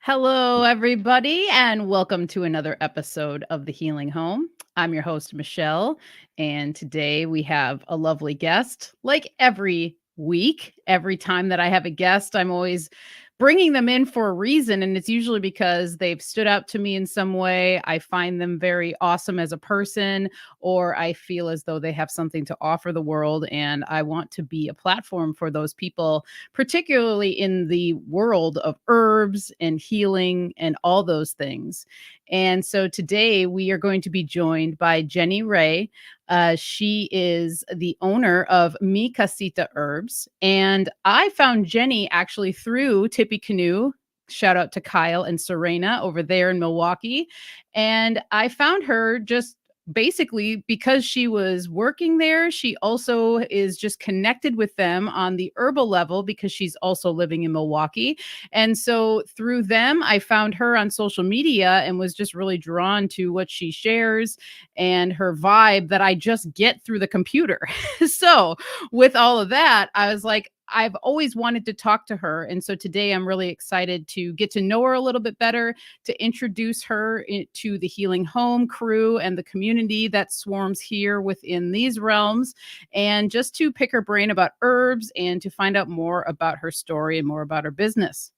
Hello, everybody, and welcome to another episode of The Healing Home. I'm your host, Michelle, and today we have a lovely guest. Like every week, every time that I have a guest, I'm always bringing them in for a reason, and it's usually because they've stood out to me in some way. I find them very awesome as a person, or I feel as though they have something to offer the world, and I want to be a platform for those people, particularly in the world of herbs and healing and all those things. And so today we are going to be joined by Jenny Ray. She is the owner of Mi Casita Herbs. And I found Jenny actually through Tippecanoe. Shout out to Kyle and Serena over there in Milwaukee. And I found her just basically because she was working there. She also is just connected with them on the herbal level because she's also living in Milwaukee. And so through them, I found her on social media and was just really drawn to what she shares and her vibe that I just get through the computer. So with all of that, I was like, I've always wanted to talk to her. And so today I'm really excited to get to know her a little bit better, to introduce her to the Healing Home crew and the community that swarms here within these realms, and just to pick her brain about herbs and to find out more about her story and more about her business.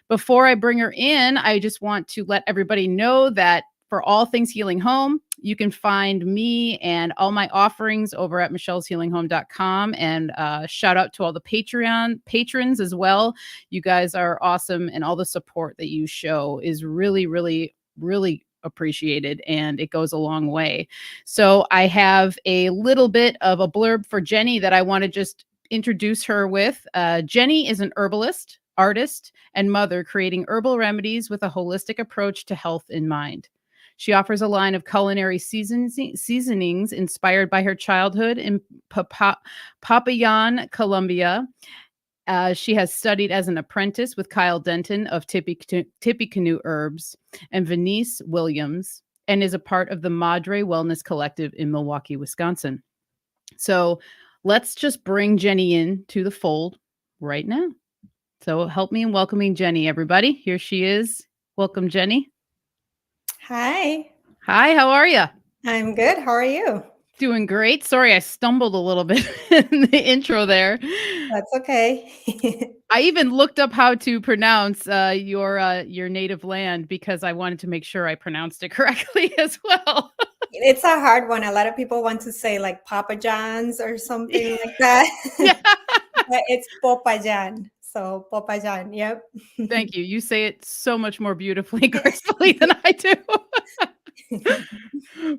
Before I bring her in, I just want to let everybody know that for all things Healing Home, you can find me and all my offerings over at michelleshealinghome.com. And shout out to all the Patreon patrons as well. You guys are awesome, and all the support that you show is really, really, really appreciated, and it goes a long way. So I have a little bit of a blurb for Jenny that I want to just introduce her with. Jenny is an herbalist, artist, and mother creating herbal remedies with a holistic approach to health in mind. She offers a line of culinary seasonings inspired by her childhood in Popayán, Colombia. She has studied as an apprentice with Kyle Denton of Tippecanoe Herbs and Venice Williams, and is a part of the Madre Wellness Collective in Milwaukee, Wisconsin. So let's just bring Jenny in to the fold right now. So help me in welcoming Jenny, everybody. Here she is. Welcome, Jenny. Hi. Hi, how are you? I'm good. How are you? Doing great. Sorry, I stumbled a little bit in the intro there. That's okay. I even looked up how to pronounce your native land because I wanted to make sure I pronounced it correctly as well. It's a hard one. A lot of people want to say like Papa John's or something like that. Yeah. But it's Popayán. So Popayán. Yep. Thank you. You say it so much more beautifully, gracefully than I do.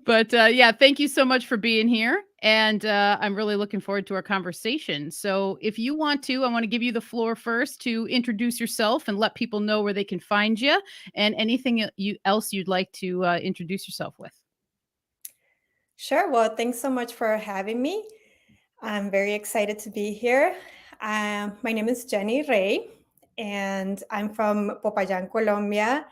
But yeah, thank you so much for being here. And I'm really looking forward to our conversation. So if you want to, I want to give you the floor first to introduce yourself and let people know where they can find you, and anything else you'd like to introduce yourself with. Sure. Well, thanks so much for having me. I'm very excited to be here. My name is Jenny Ray, and I'm from Popayán, Colombia.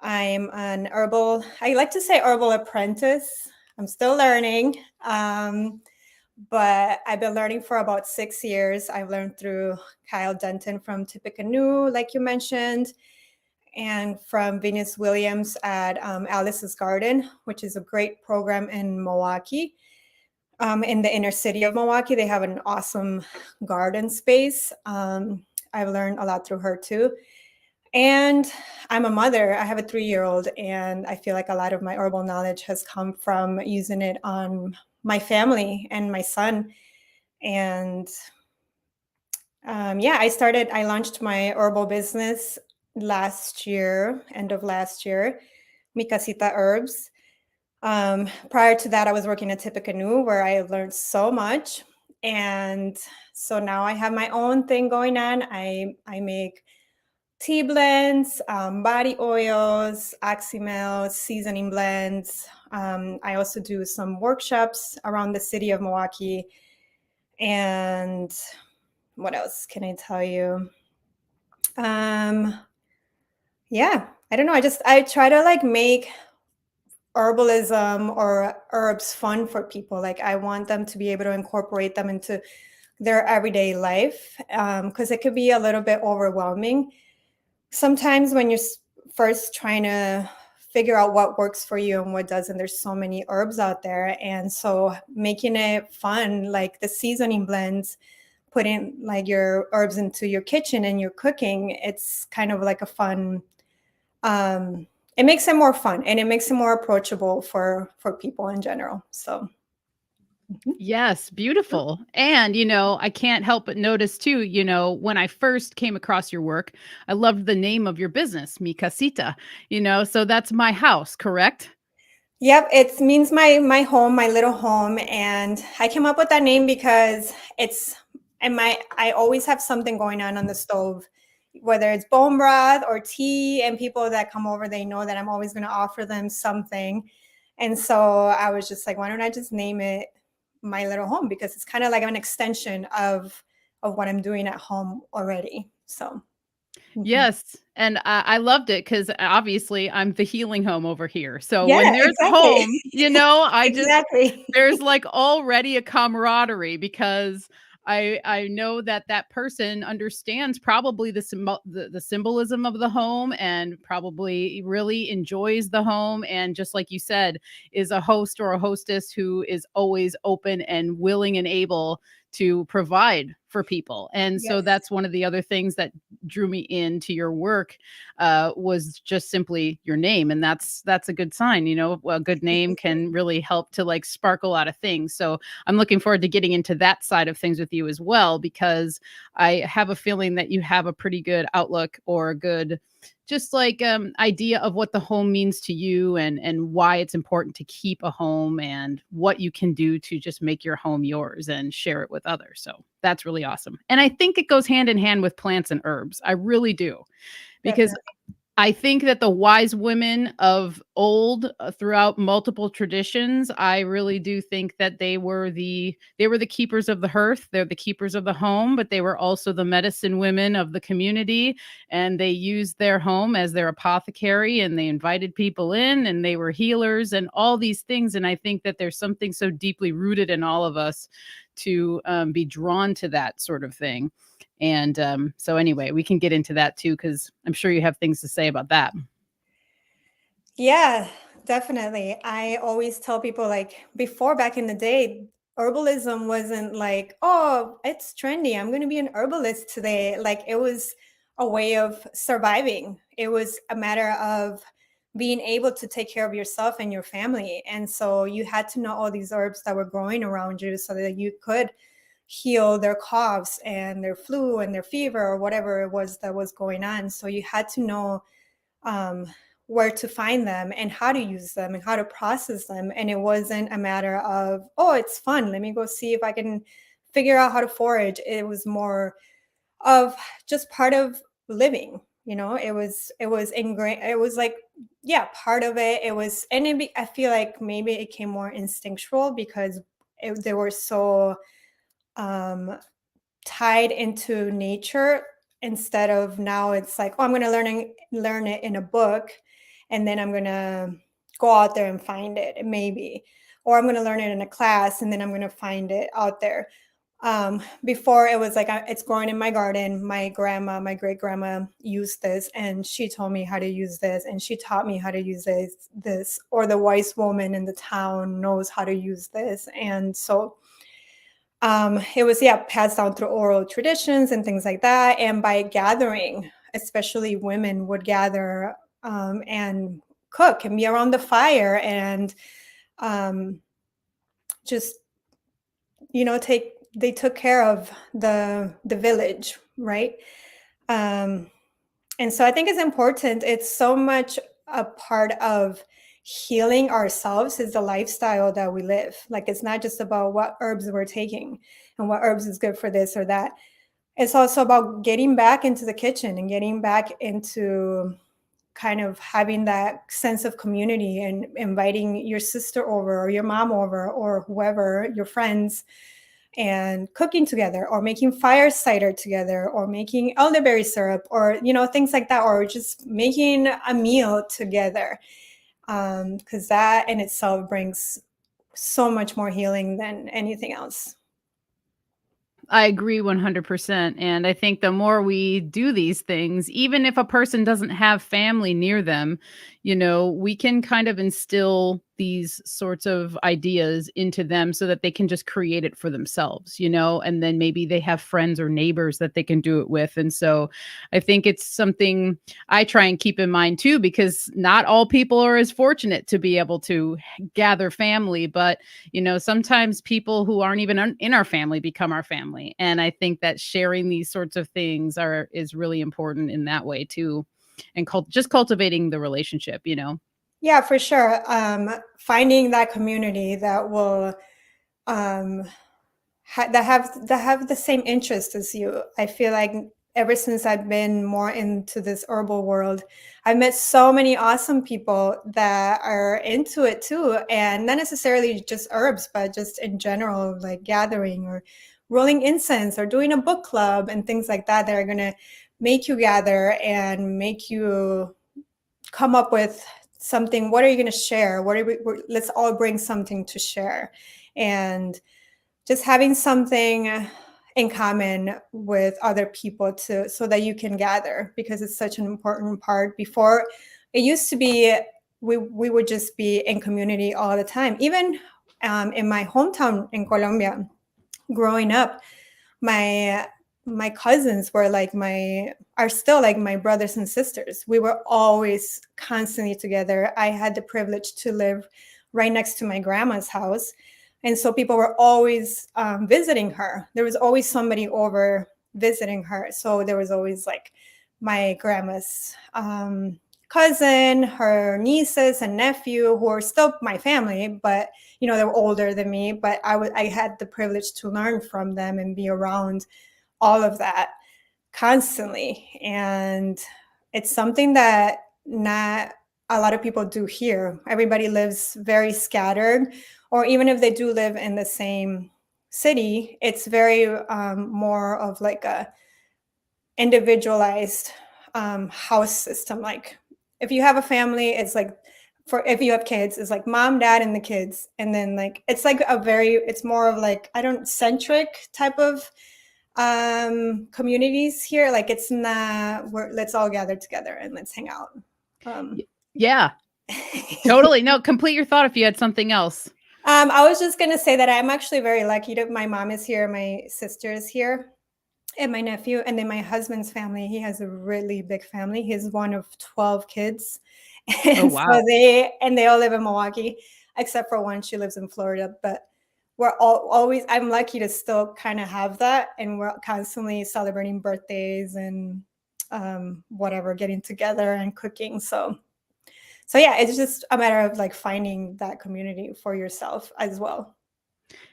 I'm I like to say herbal apprentice. I'm still learning, but I've been learning for about 6 years. I've learned through Kyle Denton from Tippecanoe, like you mentioned, and from Venus Williams at Alice's Garden, which is a great program in Milwaukee. In the inner city of Milwaukee, they have an awesome garden space. I've learned a lot through her too. And I'm a mother. I have a 3-year-old, and I feel like a lot of my herbal knowledge has come from using it on my family and my son. And I launched my herbal business last year, end of last year, Mi Casita Herbs. Prior to that, I was working at Tippecanoe, where I learned so much. And so now I have my own thing going on. I make tea blends, body oils, oxymel, seasoning blends. I also do some workshops around the city of Milwaukee. And what else can I tell you? Yeah, I don't know. I try to like make herbalism or herbs fun for people. Like I want them to be able to incorporate them into their everyday life, because it could be a little bit overwhelming sometimes when you're first trying to figure out what works for you and what doesn't. There's so many herbs out there. And so making it fun, like the seasoning blends, putting like your herbs into your kitchen and you're cooking, it's kind of like a fun, it makes it more fun and it makes it more approachable for people in general. So Yes, beautiful. And, I can't help but notice too, when I first came across your work, I loved the name of your business, Mi Casita, so that's my house, correct? yep, it means my home, my little home, and I came up with that name because it's and my I always have something going on the stove, whether it's bone broth or tea, and people that come over, they know that I'm always going to offer them something. And so I was just like, why don't I just name it my little home, because it's kind of like an extension of what I'm doing at home already. So mhm. Yes, and I loved it because obviously I'm the healing home over here. So when Yeah, there's exactly. home, I just Exactly. there's like already a camaraderie because I know that that person understands probably the symbolism of the home and probably really enjoys the home, and just like you said, is a host or a hostess who is always open and willing and able to provide for people. And so Yes. that's one of the other things that drew me into your work, was just simply your name, and that's a good sign. A good name can really help to like spark a lot of things. So I'm looking forward to getting into that side of things with you as well, because I have a feeling that you have a pretty good outlook or a good just like idea of what the home means to you, and why it's important to keep a home and what you can do to just make your home yours and share it with others. So that's really awesome. And I think it goes hand in hand with plants and herbs. I really do, because Definitely. I think that the wise women of old, throughout multiple traditions, I really do think that they were the keepers of the hearth, they're the keepers of the home, but they were also the medicine women of the community, and they used their home as their apothecary, and they invited people in, and they were healers and all these things. And I think that there's something so deeply rooted in all of us to be drawn to that sort of thing. And so anyway, we can get into that too, because I'm sure you have things to say about that. Yeah, definitely. I always tell people, like, before, back in the day, herbalism wasn't like, oh, it's trendy, I'm going to be an herbalist today. Like, it was a way of surviving. It was a matter of being able to take care of yourself and your family. And so you had to know all these herbs that were growing around you so that you could heal their coughs and their flu and their fever or whatever it was that was going on. So you had to know um, where to find them and how to use them and how to process them. And it wasn't a matter of, oh, it's fun, let me go see if I can figure out how to forage. It was more of just part of living. It was ingrained. It was like, yeah, part of it. It was, and I feel like maybe it came more instinctual because they were so um, tied into nature, instead of now it's like, oh, I'm going to learn it in a book, and then I'm going to go out there and find it, maybe, or I'm going to learn it in a class and then I'm going to find it out there. Before, it was like, it's growing in my garden. My grandma, my great grandma, used this and she told me how to use this and she taught me how to use this, or the wise woman in the town knows how to use this. And so it was, yeah, passed down through oral traditions and things like that. And by gathering, especially women would gather and cook and be around the fire and um, just, take they took care of the village, right? Um, and so I think it's important. It's so much a part of healing ourselves is the lifestyle that we live. Like, it's not just about what herbs we're taking and what herbs is good for this or that. It's also about getting back into the kitchen and getting back into kind of having that sense of community and inviting your sister over or your mom over or whoever, your friends, and cooking together or making fire cider together or making elderberry syrup or things like that, or just making a meal together, because that in itself brings so much more healing than anything else. I agree 100%. And I think the more we do these things, even if a person doesn't have family near them, we can kind of instill these sorts of ideas into them so that they can just create it for themselves, and then maybe they have friends or neighbors that they can do it with. And so I think it's something I try and keep in mind too, because not all people are as fortunate to be able to gather family, but sometimes people who aren't even in our family become our family. And I think that sharing these sorts of things is really important in that way too. And just cultivating the relationship. Yeah, for sure. Finding that community that will um, that have the same interest as you. I feel like ever since I've been more into this herbal world, I've met so many awesome people that are into it too, and not necessarily just herbs, but just in general, like gathering or rolling incense or doing a book club and things like that that are going to make you gather and make you come up with something. What are you going to share? Let's all bring something to share. And just having something in common with other people so that you can gather, because it's such an important part. Before, it used to be we would just be in community all the time. Even in my hometown in Colombia, growing up, my my cousins are still like my brothers and sisters. We were always constantly together. I had the privilege to live right next to my grandma's house, and so people were always visiting her. There was always somebody over visiting her. So there was always like my grandma's cousin, her nieces and nephew, who are still my family, but they were older than me. But I had the privilege to learn from them and be around all of that constantly. And it's something that not a lot of people do here. Everybody lives very scattered, or even if they do live in the same city, it's very more of like a individualized house system. Like if you have a family, it's like, if you have kids, it's like mom, dad, and the kids. And then like it's like it's more of like, I don't centric type of communities here. Like it's not where let's all gather together and let's hang out. um Yeah, totally. No, complete your thought if you had something else. I was just gonna say that I'm actually very lucky that my mom is here, my sister is here, and my nephew, and then my husband's family. He has a really big family. He's one of 12 kids. Oh, And so wow. they all live in Milwaukee, except for one. She lives in Florida. But we're always, I'm lucky to still kind of have that. And we're constantly celebrating birthdays and whatever, getting together and cooking. So yeah, it's just a matter of like finding that community for yourself as well.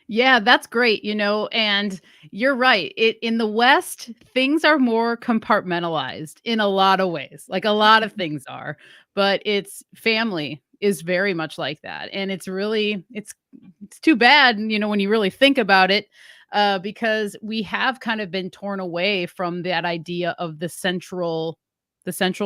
Yeah, that's great, and you're right. In the West, things are more compartmentalized in a lot of ways. Like a lot of things are, but it's family is very much like that. And it's too bad, when you really think about it, because we have kind of been torn away from that idea of the central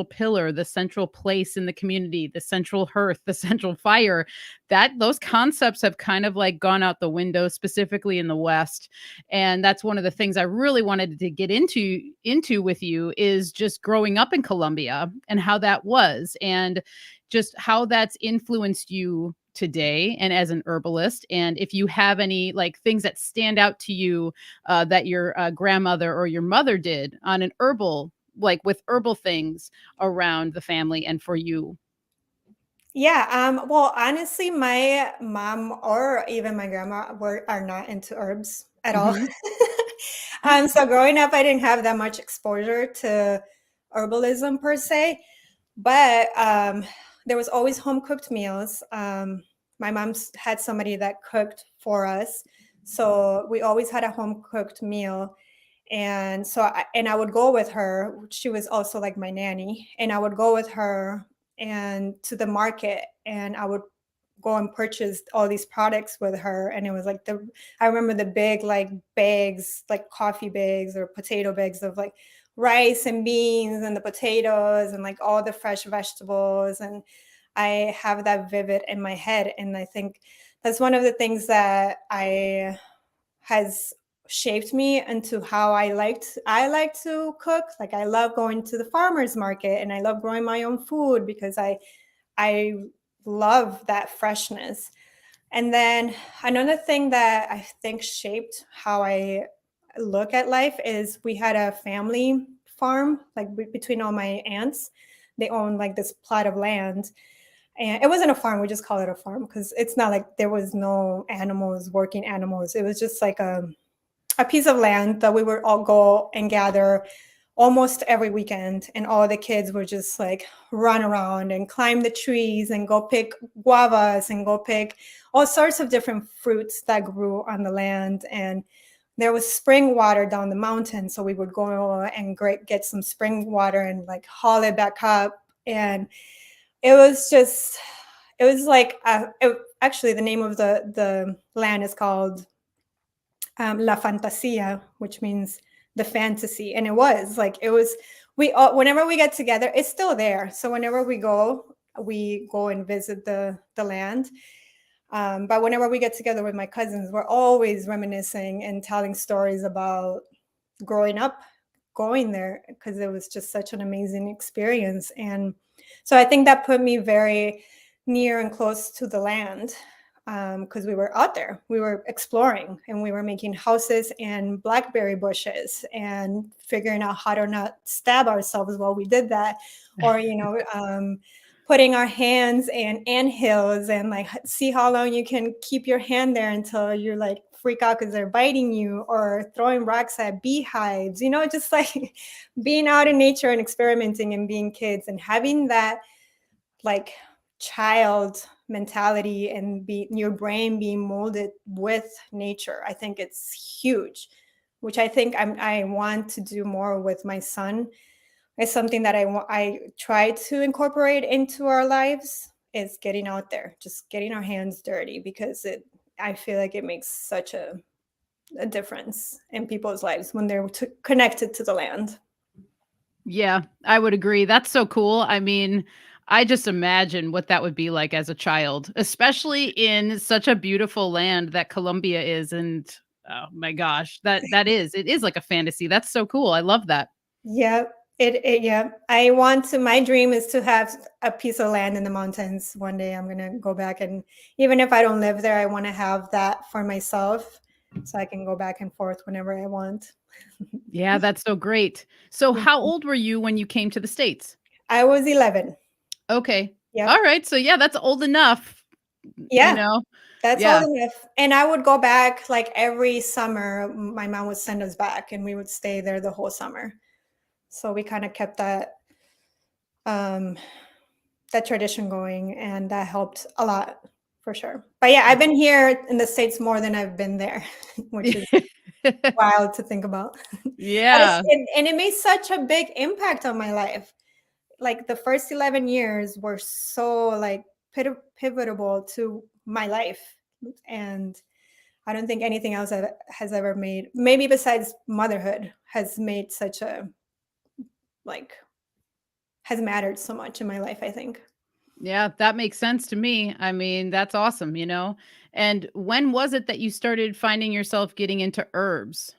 pillar, the central place in the community, the central hearth, the central fire. That those concepts have kind of like gone out the window, specifically in the West. And that's one of the things I really wanted to get into with you, is just growing up in Colombia and how that was, and just how that's influenced you today and as an herbalist. And if you have any like things that stand out to you, that your grandmother or your mother did on an herbal, like with herbal things around the family and for you. Yeah, well, honestly, my mom or even my grandma are not into herbs at all. Mhm. So growing up, I didn't have that much exposure to herbalism per se, but there was always home cooked meals. My mom's had somebody that cooked for us, so we always had a home cooked meal. And so I would go with her. She was also like my nanny, and I would go with her and to the market, and I would go and purchase all these products with her. And it was like I remember the big like bags, like coffee bags or potato bags of like rice and beans and the potatoes and like all the fresh vegetables. And I have that vivid in my head. And I think that's one of the things that I has shaped me into how I like to cook. Like I love going to the farmers market and I love growing my own food because I love that freshness. And then another thing that I think shaped how I look at life is we had a family farm, like between all my aunts. They owned like this plot of land. And it wasn't a farm, we just call it a farm because it's not like there was no animals, working animals. It was just like a piece of land that we would all go and gather almost every weekend, and all the kids would just like run around and climb the trees and go pick guavas and go pick all sorts of different fruits that grew on the land. And there was spring water down the mountain, so we would go and get some spring water and like haul it back up. And it was just, it was like actually the name of the land is called La Fantasia, which means the fantasy. And it was, we all, whenever we get together, it's still there. So whenever we go and visit the land. But whenever we get together with my cousins, we're always reminiscing and telling stories about growing up, going there, because it was just such an amazing experience. And so I think that put me very near and close to the land, because we were out there, we were exploring, and we were making houses and blackberry bushes and figuring out how to not stab ourselves while we did that, or putting our hands in anthills and like see how long you can keep your hand there until you're like freak out because they're biting you, or throwing rocks at beehives, just like being out in nature and experimenting and being kids and having that like child mentality and your brain being molded with nature. I think it's huge, which I think I want to do more with my son. It's something that I try to incorporate into our lives, is getting out there, just getting our hands dirty, because I feel like it makes such a difference in people's lives when they're connected to the land. Yeah, I would agree. That's so cool. I mean, I just imagine what that would be like as a child, especially in such a beautiful land that Colombia is. And oh my gosh, it is like a fantasy. That's so cool. I love that. Yeah, yeah. My dream is to have a piece of land in the mountains. One day I'm gonna go back, and even if I don't live there, I want to have that for myself so I can go back and forth whenever I want. Yeah, that's so great. So how old were you when you came to the States? I was 11. Okay. Yep. All right. So yeah, that's old enough, you Yeah, know? that's old Yeah. enough. And I would go back like every summer. My mom would send us back, and we would stay there the whole summer. So we kind of kept um, that tradition going, and that helped a lot for sure. But yeah, I've been here in the States more than I've been there, which is wild to think about. But Yeah. it made such a big impact on my life. Like the first 11 years were so like pivotal to my life. And I don't think anything else has ever made, maybe besides motherhood, has made such a, like, has mattered so much in my life, I think. Yeah, that makes sense to me. I mean, that's awesome, you know? And when was it that you started finding yourself getting into herbs?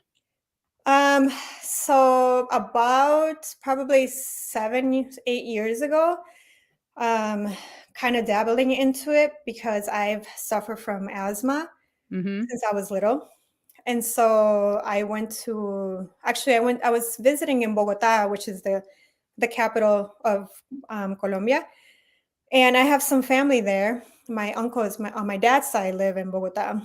Um, so about probably 8 years ago, um, kind of dabbling into it because I've suffered from asthma Mhm. since I was little. And so I was visiting in Bogota, which is the capital of Colombia. And I have some family there. My uncles on my dad's side live in Bogota.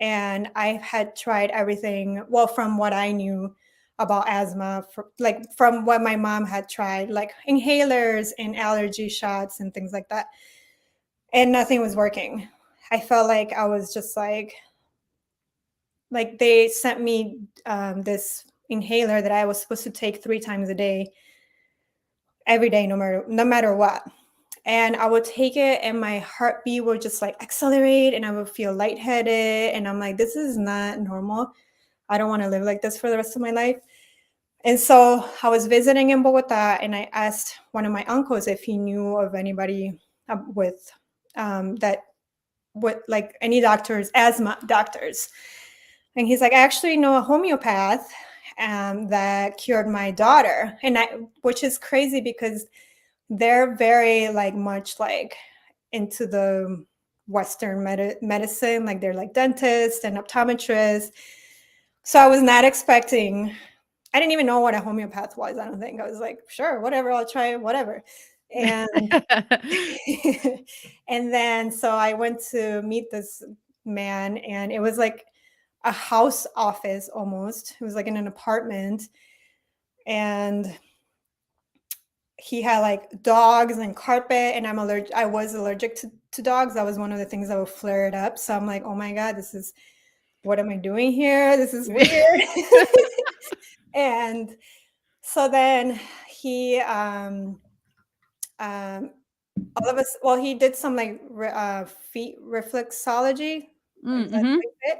And I had tried everything, well, from what I knew about asthma, from what my mom had tried, like inhalers and allergy shots and things like that. And nothing was working. I felt like I was just like they sent me this inhaler that I was supposed to take 3 times a day, every day, no matter what. And I would take it, and my heartbeat would just like accelerate, and I would feel lightheaded. And I'm like, this is not normal. I don't want to live like this for the rest of my life. And so I was visiting in Bogota, and I asked one of my uncles if he knew of anybody with that, with like any doctors, asthma doctors. And he's like, I actually know a homeopath that cured my daughter. Which is crazy because they're very like much like into the Western medicine, like they're like dentists and optometrists. So I was not expecting, I didn't even know what a homeopath was. I don't think. I was like, sure, whatever, I'll try whatever. And and then so I went to meet this man, and it was like a house office almost. It was like in an apartment, and he had like dogs and carpet, and I was allergic to dogs. That was one of the things that would flare it up. So I'm like, oh my God, what am I doing here? This is weird. And so then he all of us, well, he did some like feet reflexology. Is that Mm-hmm. it?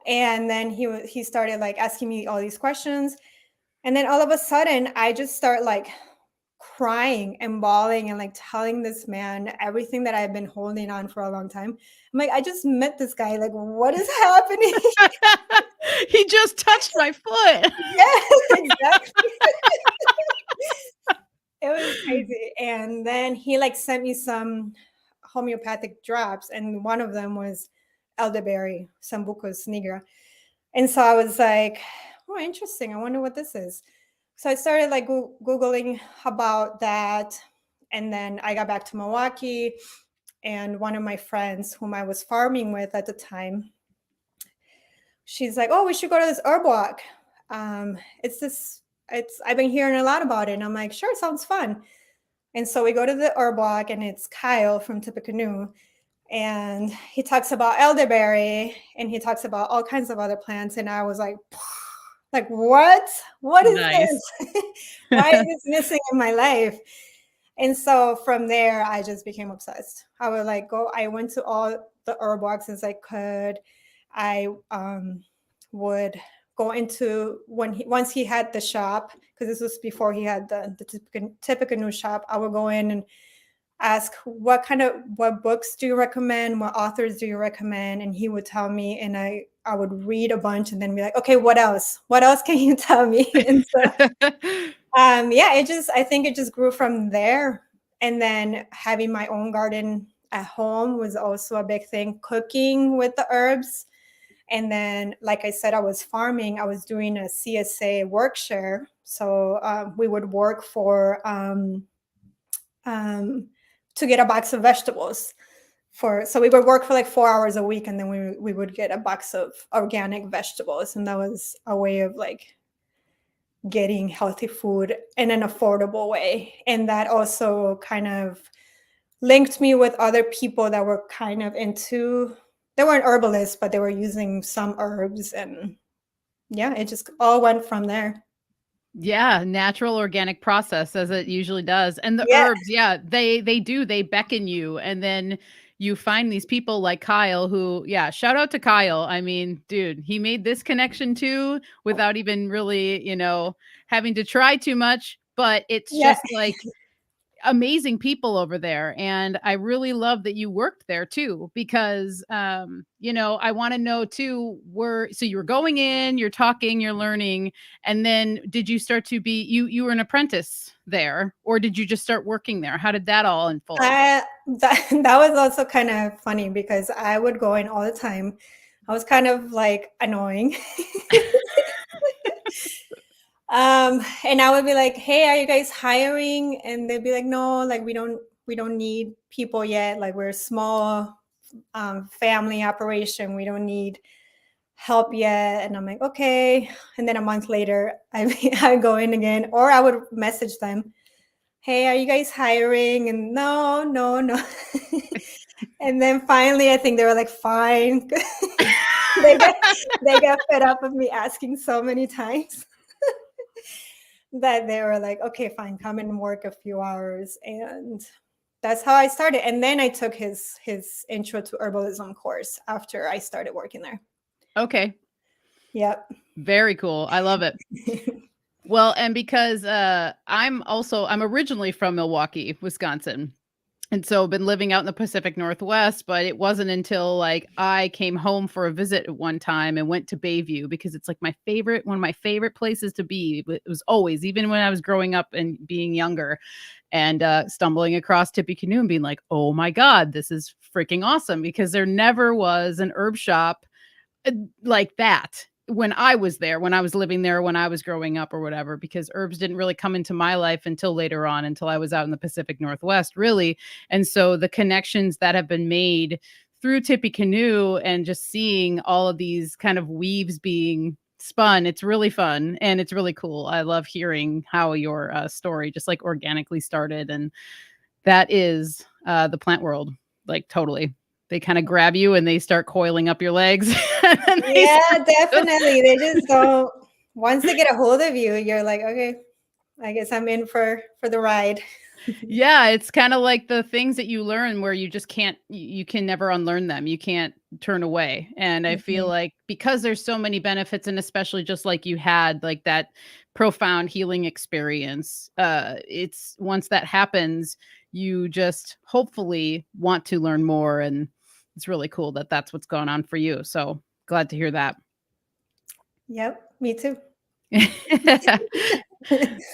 And then he started like asking me all these questions. And then all of a sudden I just start like crying and bawling and like telling this man everything that I've been holding on for a long time. I'm like, I just met this guy. Like, what is happening? He just touched my foot. Yeah, exactly. It was crazy. And then he like sent me some homeopathic drops, and one of them was elderberry, Sambucus nigra. And so I was like, oh, interesting. I wonder what this is. So I started like Googling about that. And then I got back to Milwaukee, and one of my friends whom I was farming with at the time, she's like, oh, we should go to this herb walk. I've been hearing a lot about it. And I'm like, sure, sounds fun. And so we go to the herb walk, and it's Kyle from Tippecanoe. And he talks about elderberry, and he talks about all kinds of other plants. And I was like, what? What is Nice. this? Why is this missing in my life? And so from there, I just became obsessed. I would like I went to all the herb walks as I could. I would go into once he had the shop, because this was before he had the Tippecanoe shop. I would go in and ask what books do you recommend, what authors do you recommend, and he would tell me, and I would read a bunch and then be like, okay, what else can you tell me? And so I think it just grew from there. And then having my own garden at home was also a big thing, cooking with the herbs. And then, like I said, I was farming. I was doing a CSA work share. So we would work for to get a box of vegetables. So we would work for like 4 hours a week, and then we would get a box of organic vegetables. And that was a way of like getting healthy food in an affordable way. And that also kind of linked me with other people that were kind of they weren't herbalists, but they were using some herbs. And yeah, it just all went from there. Yeah, natural organic process as it usually does. And the Yeah. herbs, yeah, they beckon you, and then you find these people like Kyle who, yeah, shout out to Kyle. I mean, dude, he made this connection too without even really, having to try too much, but it's Yeah. just like amazing people over there. And I really love that you worked there too, because I want to know too, so you were going in, you're talking, you're learning, and then did you start to be you were an apprentice there, or did you just start working there? How did that all unfold? That was also kind of funny because I would go in all the time. I was kind of like annoying. And I would be like, hey, are you guys hiring? And they'd be like, no, like we don't need people yet. Like we're a small family operation. We don't need help yet. And I'm like, okay. And then a month later, I go in again, or I would message them, hey, are you guys hiring? And no. And then finally, I think they were like, fine. they got fed up of me asking so many times that they were like, okay, fine, come and work a few hours. And that's how I started. And then I took his intro to herbalism course after I started working there. Okay. Yep. Very cool. I love it. Well, and because I'm originally from Milwaukee, Wisconsin. And so I've been living out in the Pacific Northwest, but it wasn't until like I came home for a visit at one time and went to Bayview because it's like one of my favorite places to be. It was always, even when I was growing up and being younger, and stumbling across Tippecanoe and being like, oh my God, this is freaking awesome, because there never was an herb shop like that when I was there, when I was living there, when I was growing up or whatever, because herbs didn't really come into my life until later on, until I was out in the Pacific Northwest, really. And so the connections that have been made through Tippecanoe and just seeing all of these kind of weaves being spun, it's really fun and it's really cool. I love hearing how your story just like organically started. And that is the plant world, like totally. They kind of grab you and they start coiling up your legs. And Yeah, definitely. They just don't. Once they get a hold of you, you're like, okay, I guess I'm in for the ride. Yeah, it's kind of like the things that you learn where you just can't, you can never unlearn them. You can't turn away. And I feel Mhm. like because there's so many benefits, and especially just like you had like that profound healing experience, it's once that happens, you just hopefully want to learn more. And it's really cool that that's what's going on for you. So glad to hear that. Yep, me too.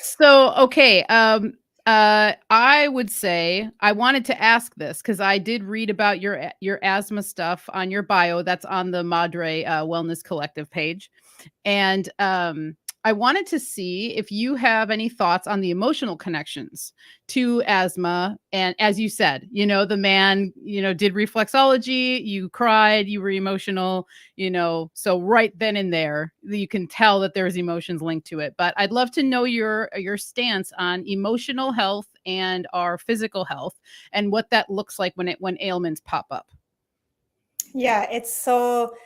So, okay, I would say I wanted to ask this because I did read about your asthma stuff on your bio. That's on the Madre Wellness Collective page. And I wanted to see if you have any thoughts on the emotional connections to asthma. And as you said, the man, did reflexology, you cried, you were emotional, so right then and there, you can tell that there's emotions linked to it. But I'd love to know your stance on emotional health and our physical health and what that looks like when ailments pop up. Yeah, it's so,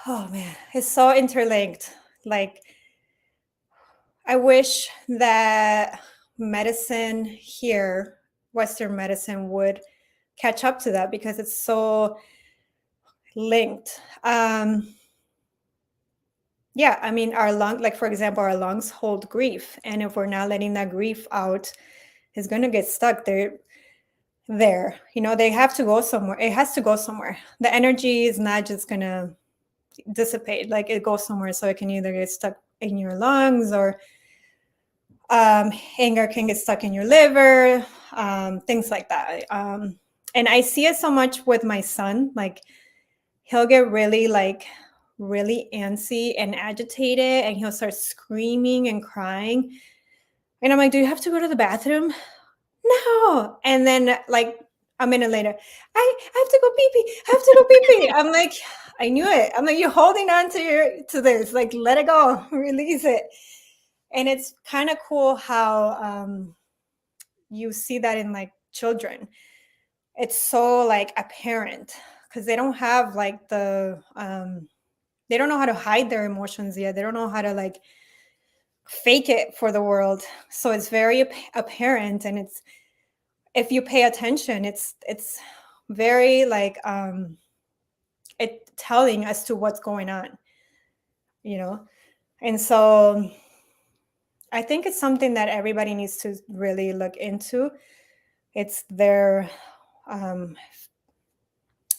oh man, it's so interlinked. Like, I wish that medicine here, Western medicine, would catch up to that because it's so linked. Yeah, I mean, like for example, our lungs hold grief, and if we're not letting that grief out, it's going to get stuck there. They have to go somewhere. It has to go somewhere. The energy is not just going to dissipate. Like it goes somewhere, so it can either get stuck in your lungs, or anger can get stuck in your liver, things like that. And I see it so much with my son. Like he'll get really antsy and agitated, and he'll start screaming and crying. And I'm like, do you have to go to the bathroom? No. And then like a minute later, I have to go pee pee. I have to go pee pee. I'm like, I knew it. I'm like, you're holding on to this. Like, let it go, release it. And it's kind of cool how you see that in like children. It's so like apparent because they don't have like they don't know how to hide their emotions yet. They don't know how to like fake it for the world. So it's very apparent, and it's, if you pay attention, it's very like it telling as to what's going on, you know. And so I think it's something that everybody needs to really look into. It's their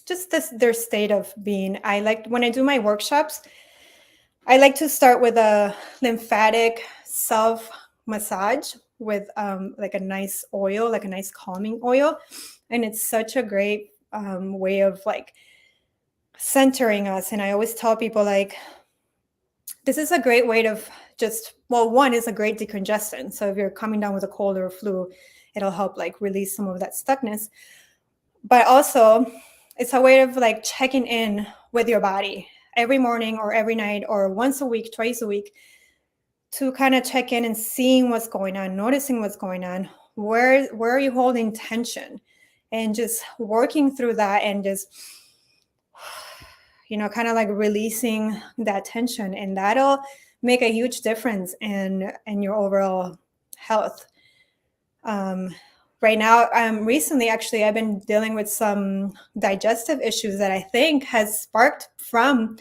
just their state of being. I like when I do my workshops, I like to start with a lymphatic self massage with like a nice oil, like a nice calming oil. And it's such a great way of like centering us. And I always tell people like, this is a great way to just, well, one is a great decongestant. So if you're coming down with a cold or a flu, it'll help like release some of that stuckness. But also it's a way of like checking in with your body every morning or every night or once a week, twice a week, to kind of check in and seeing what's going on, noticing what's going on. Where are you holding tension? And just working through that and just, kind of like releasing that tension. And that'll make a huge difference in your overall health. Right now, recently, actually, I've been dealing with some digestive issues that I think has sparked from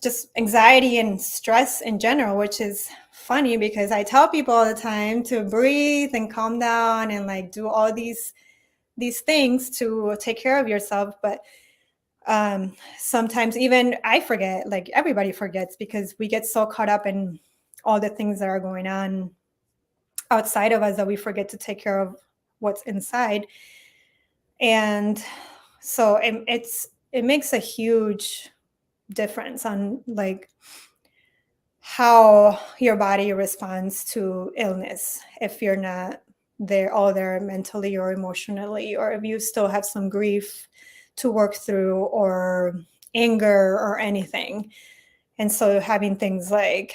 just anxiety and stress in general, which is funny because I tell people all the time to breathe and calm down and like do all these things to take care of yourself. But sometimes even I forget, like everybody forgets, because we get so caught up in all the things that are going on outside of us that we forget to take care of what's inside. And so it makes a huge difference on like how your body responds to illness if you're not there mentally or emotionally, or if you still have some grief to work through or anger or anything. And so having things like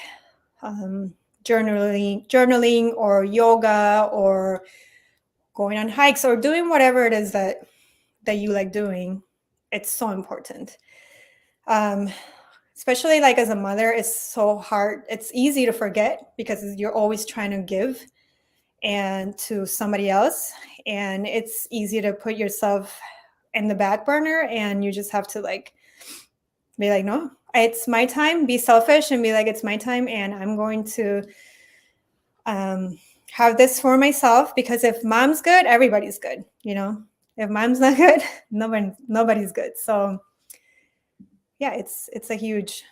journaling or yoga or going on hikes or doing whatever it is that you like doing, it's so important. Especially like as a mother, it's so hard. It's easy to forget because you're always trying to give and to somebody else, and it's easy to put yourself in the back burner, and you just have to like be like, no, it's my time. Be selfish and be like, it's my time, and I'm going to have this for myself, because if mom's good, everybody's good. You know, if mom's not good, nobody's good. So yeah, it's a huge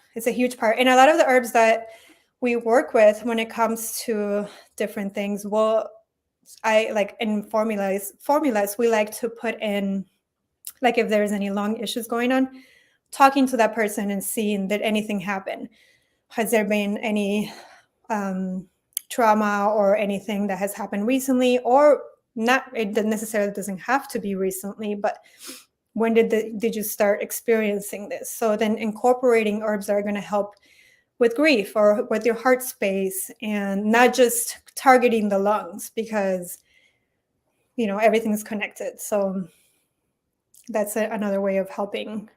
part. And a lot of the herbs that we work with when it comes to different things, well, I like in formulas, we like to put in, like if there's any lung issues going on, talking to that person and seeing did anything happen. Has there been any trauma or anything that has happened recently, or not? It necessarily doesn't have to be recently, but when did you start experiencing this? So then incorporating herbs are going to help with grief or with your heart space, and not just targeting the lungs, because you know everything's connected. So that's another way of helping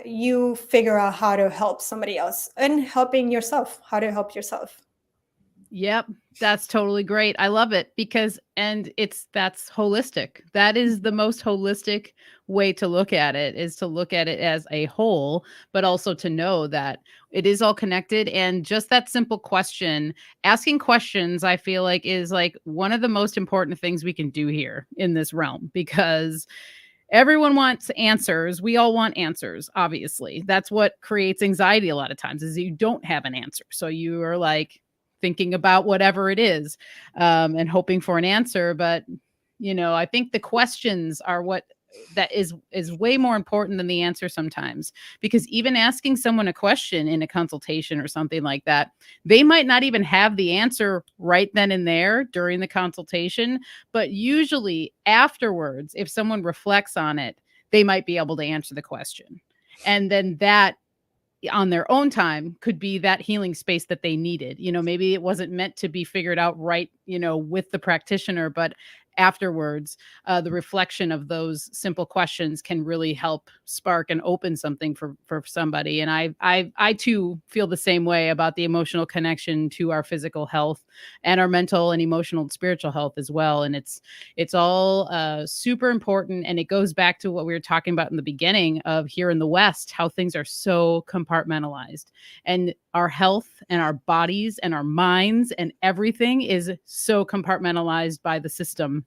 you figure out how to help somebody else, and helping yourself, how to help yourself. Yep, that's totally great. I love it because that's holistic. That is the most holistic way to look at it, is to look at it as a whole, but also to know that it is all connected. And just that simple question, asking questions, I feel like is like one of the most important things we can do here in this realm, because everyone wants answers. We all want answers, obviously. That's what creates anxiety a lot of times, is you don't have an answer. So you are like thinking about whatever it is, and hoping for an answer. But, you know, I think the questions are what that is way more important than the answer sometimes, because even asking someone a question in a consultation or something like that, they might not even have the answer right then and there during the consultation, but usually afterwards, if someone reflects on it, they might be able to answer the question. And then that on their own time could be that healing space that they needed. You know, maybe it wasn't meant to be figured out right, you know, with the practitioner, but afterwards, the reflection of those simple questions can really help spark and open something for somebody. And I too feel the same way about the emotional connection to our physical health and our mental and emotional and spiritual health as well. And it's all super important. And it goes back to what we were talking about in the beginning of here in the West, how things are so compartmentalized, and our health and our bodies and our minds and everything is so compartmentalized by the system.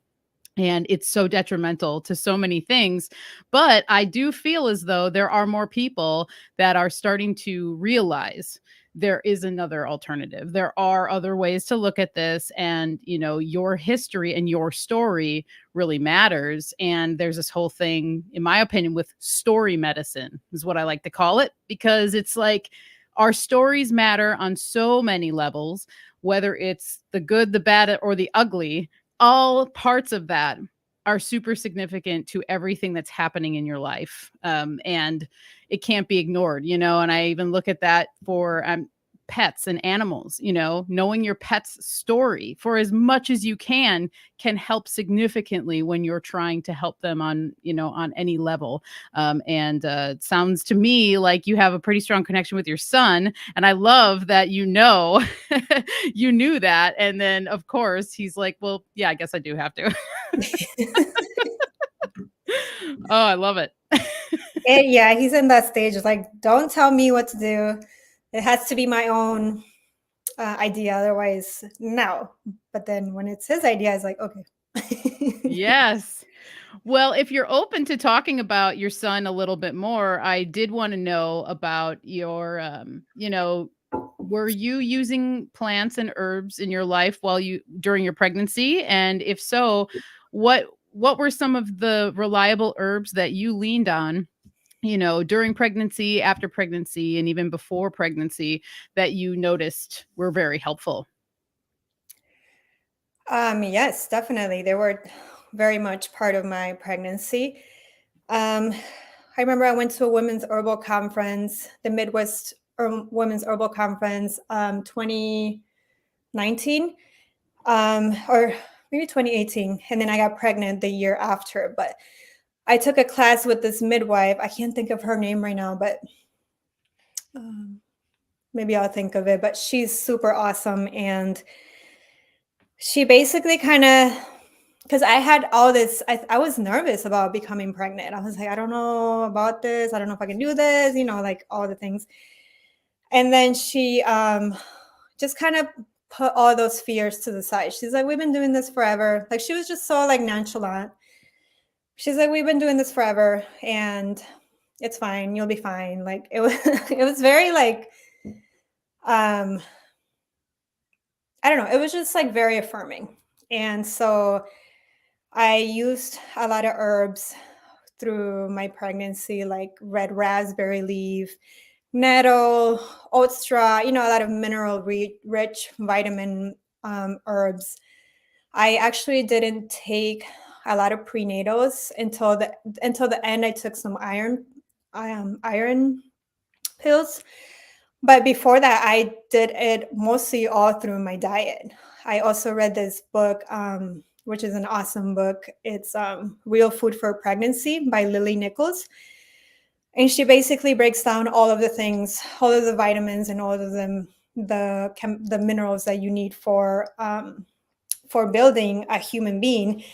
And it's so detrimental to so many things. But I do feel as though there are more people that are starting to realize there is another alternative. There are other ways to look at this. And, you know, your history and your story really matters. And there's this whole thing, in my opinion, with story medicine, is what I like to call it, because it's like our stories matter on so many levels, whether it's the good, the bad, or the ugly. All parts of that are super significant to everything that's happening in your life. And it can't be ignored, you know, and I even look at that for pets and animals. You know, knowing your pet's story for as much as you can help significantly when you're trying to help them on, you know, on any level. And it sounds to me like you have a pretty strong connection with your son. And I love that, you know, you knew that. And then, of course, he's like, well, yeah, I guess I do have to. Oh, I love it. Yeah, he's in that stage. Like, don't tell me what to do. it has to be my own idea, otherwise no. But then when it's his idea, it's like, okay. Yes. Well, if you're open to talking about your son a little bit more, I did want to know about your, were you using plants and herbs in your life during your pregnancy? And if so, what were some of the reliable herbs that you leaned on, during pregnancy, after pregnancy, and even before pregnancy that you noticed were very helpful? Yes, definitely. They were very much part of my pregnancy. Um, I remember I went to a women's herbal conference, the Midwest Women's Herbal Conference, 2019, or maybe 2018. And then I got pregnant the year after. But I took a class with this midwife. I can't think of her name right now, but um, maybe I'll think of it. But she's super awesome. And she basically kind of, because I had all this, I was nervous about becoming pregnant. I was like, I don't know about this. I don't know if I can do this, like all the things. And then she just kind of put all those fears to the side. She's like, we've been doing this forever. Like, she was just so like nonchalant. She's like, we've been doing this forever and it's fine. You'll be fine. Like, it was, it was very like, I don't know. It was just like very affirming. And so I used a lot of herbs through my pregnancy, like red raspberry leaf, nettle, oat straw, a lot of mineral rich vitamin herbs. I actually didn't take a lot of prenatals until the end. I took some iron pills, but before that, I did it mostly all through my diet. I also read this book, which is an awesome book. It's Real Food for Pregnancy by Lily Nichols. And she basically breaks down all of the things, all of the vitamins and all of them, the minerals that you need for building a human being.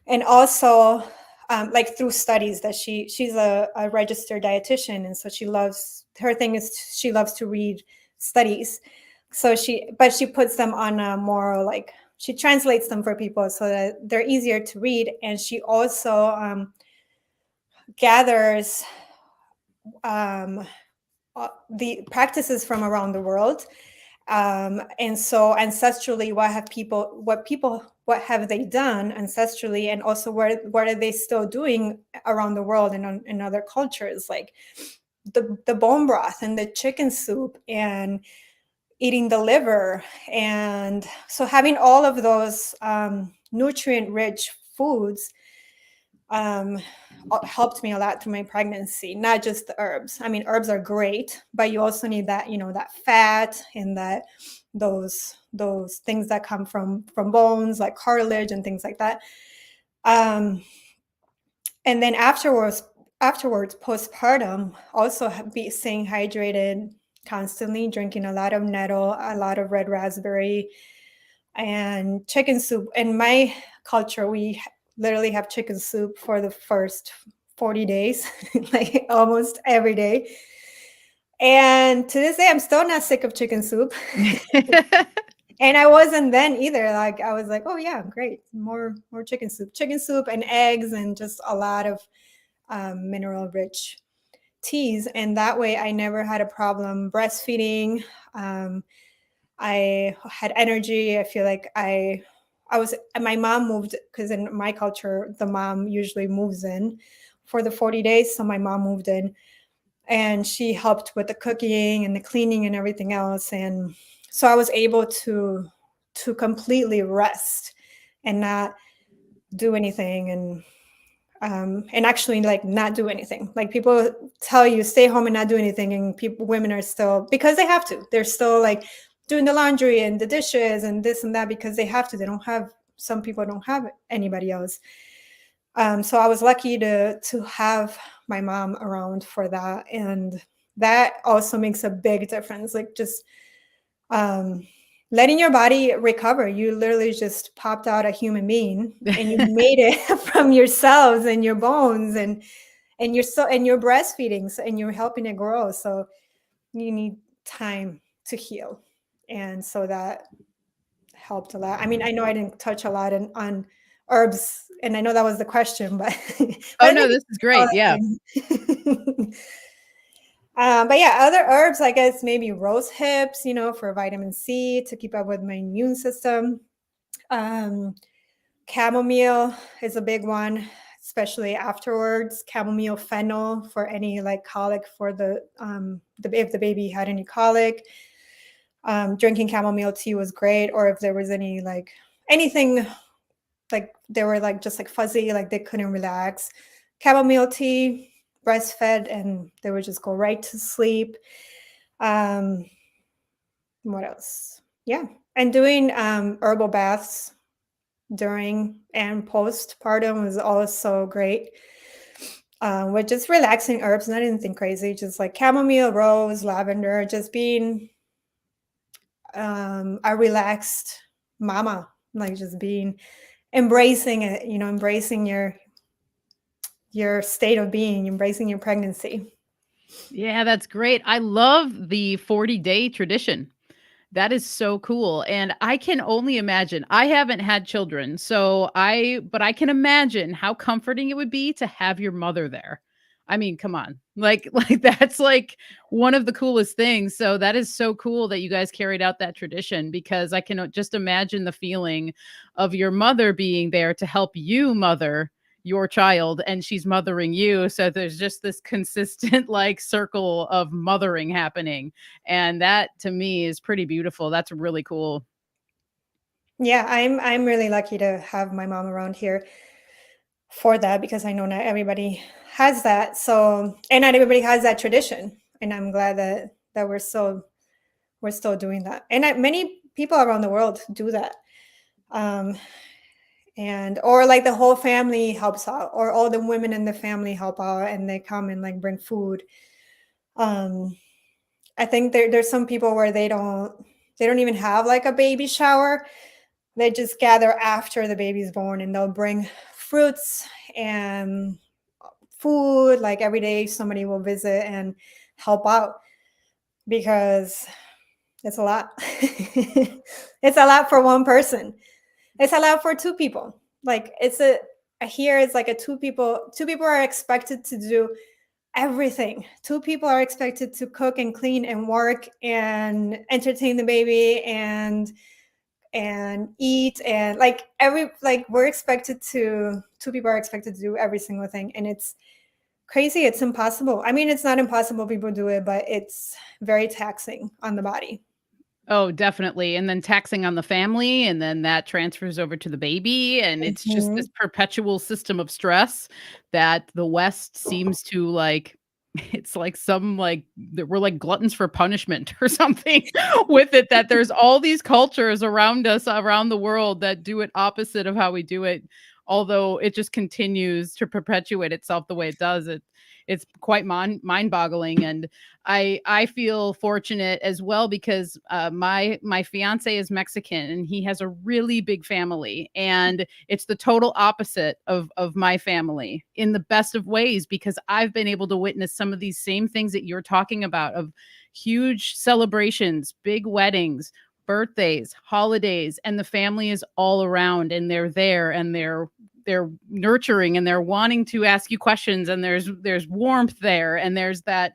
And also like through studies that she's a registered dietitian. And so her thing is she loves to read studies. So she puts them on a more like, she translates them for people so that they're easier to read. And she also gathers the practices from around the world. And so ancestrally, what have they done ancestrally, and also what are they still doing around the world and in other cultures, like the bone broth and the chicken soup and eating the liver. And so having all of those nutrient rich foods helped me a lot through my pregnancy, not just the herbs. I mean, herbs are great, but you also need that, that fat and those things that come from bones, like cartilage and things like that. And then afterwards, postpartum, also staying hydrated constantly, drinking a lot of nettle, a lot of red raspberry, and chicken soup. In my culture, we literally have chicken soup for the first 40 days, like almost every day. And to this day, I'm still not sick of chicken soup. And I wasn't then either. Like, I was like, oh yeah, great. More chicken soup and eggs and just a lot of mineral rich teas. And that way I never had a problem breastfeeding. I had energy. I feel like my mom moved, because in my culture, the mom usually moves in for the 40 days. So my mom moved in and she helped with the cooking and the cleaning and everything else. And so I was able to completely rest and not do anything and actually like not do anything. Like, people tell you stay home and not do anything, and women are still, because they have to, they're still like doing the laundry and the dishes and this and that because they have to. Some people don't have anybody else. So I was lucky to have my mom around for that. And that also makes a big difference. Like, just letting your body recover. You literally just popped out a human being and you made it from your cells and your bones and you're breastfeeding, and you're helping it grow. So you need time to heal. And so that helped a lot. I mean, I know I didn't touch a lot on herbs, and I know that was the question, but Oh, I no, think this is all great. Yeah. the things. But yeah, other herbs, I guess maybe rose hips, for vitamin C to keep up with my immune system. Um, Chamomile is a big one, especially afterwards. Chamomile fennel for any like colic for the if the baby had any colic. Drinking chamomile tea was great, or if there was any like anything like they were like just like fuzzy, like they couldn't relax. Chamomile tea, breastfed, and they would just go right to sleep. Um, what else? Yeah, and doing herbal baths during and postpartum was also great. With just relaxing herbs, not anything crazy, just like chamomile, rose, lavender, just being a relaxed mama, like just being embracing it, embracing your state of being, embracing your pregnancy. Yeah, that's great. I love the 40-day tradition. That is so cool, and I can only imagine. I haven't had children, but I can imagine how comforting it would be to have your mother there. I mean, come on. Like like that's like one of the coolest things. So that is so cool that you guys carried out that tradition because I can just imagine the feeling of your mother being there to help you mother your child and she's mothering you. So there's just this consistent like circle of mothering happening. And that to me is pretty beautiful. That's really cool. Yeah, I'm really lucky to have my mom around here for that because I know not everybody has that. So, and not everybody has that tradition, and I'm glad that we're still doing that. And many people around the world do that. Um, and or like the whole family helps out, or all the women in the family help out, and they come and like bring food. Um, I think there's some people where they don't even have like a baby shower. They just gather after the baby's born and they'll bring fruits and food. Like every day, somebody will visit and help out because it's a lot. It's a lot for one person. It's a lot for two people. Like here it's like a two people are expected to do everything. Two people are expected to cook and clean and work and entertain the baby and eat, and like we're expected to two people are expected to do every single thing, and it's crazy. It's impossible. I mean, it's not impossible, people do it, but it's very taxing on the body. Oh, definitely. And then taxing on the family, and then that transfers over to the baby. And it's just this Mhm. perpetual system of stress that the West seems to like. It's like some like that we're like gluttons for punishment or something with it, that there's all these cultures around us, around the world that do it opposite of how we do it. Although it just continues to perpetuate itself the way it does. It's quite mind-boggling. And I feel fortunate as well because my fiance is Mexican and he has a really big family, and it's the total opposite of my family in the best of ways because I've been able to witness some of these same things that you're talking about of huge celebrations, big weddings, birthdays, holidays, and the family is all around and they're there and they're nurturing and they're wanting to ask you questions, and there's warmth there, and there's that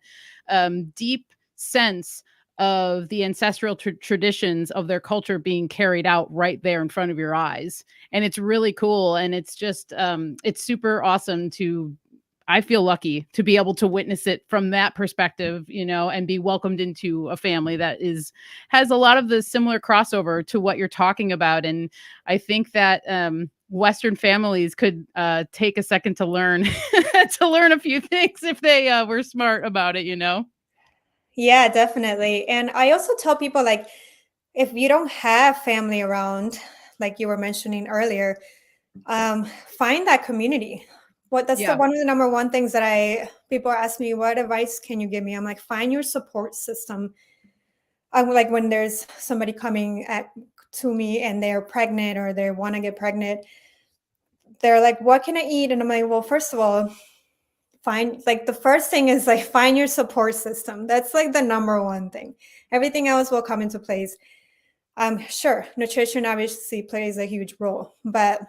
deep sense of the ancestral traditions of their culture being carried out right there in front of your eyes. And it's really cool, and it's just it's super awesome to I feel lucky to be able to witness it from that perspective, and be welcomed into a family that has a lot of the similar crossover to what you're talking about. And I think that Western families could take a second to learn to learn a few things if they were smart about it. Yeah, definitely. And I also tell people, like, if you don't have family around, like you were mentioning earlier, um, find that community. That's the Yeah. one of the number one things that people ask me, what advice can you give me? I'm like, find your support system. I'm like, when there's somebody coming to me and they're pregnant or they want to get pregnant, they're like, what can I eat? And I'm like, well, first of all, find, like, the first thing is like find your support system. That's like the number one thing. Everything else will come into place. Sure, nutrition obviously plays a huge role, but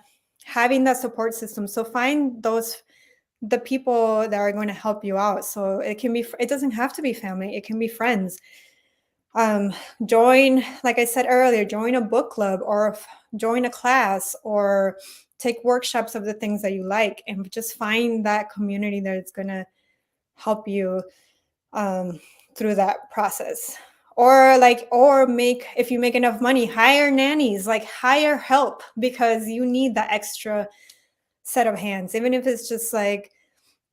having that support system. So find the people that are going to help you out. So it doesn't have to be family. It can be friends. Join, like I said earlier, join a book club or join a class or take workshops of the things that you like, and just find that community that's going to help you through that process. Or if you make enough money, hire nannies, like hire help, because you need that extra set of hands, even if it's just like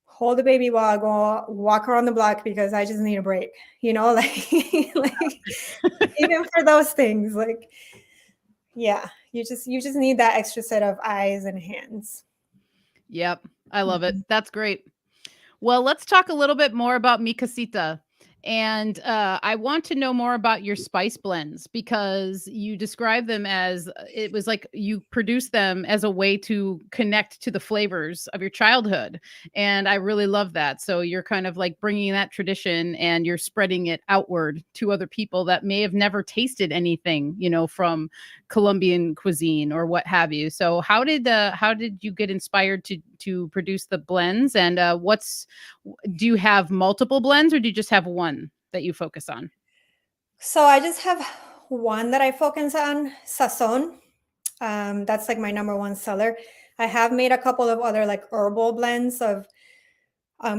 hold the baby while I go walk around the block because I just need a break, like, like even for those things, like, yeah, you just need that extra set of eyes and hands. Yep. I love it. That's great. Well, let's talk a little bit more about Mi Casita. And I want to know more about your spice blends, because you describe them as it was like you produce them as a way to connect to the flavors of your childhood. And I really love that. So you're kind of like bringing that tradition and you're spreading it outward to other people that may have never tasted anything, from Colombian cuisine or what have you. So how did you get inspired to produce the blends, and do you have multiple blends, or do you just have one that you focus on? So I just have one that I focus on, Sazon. That's like my number one seller. I have made a couple of other like herbal blends of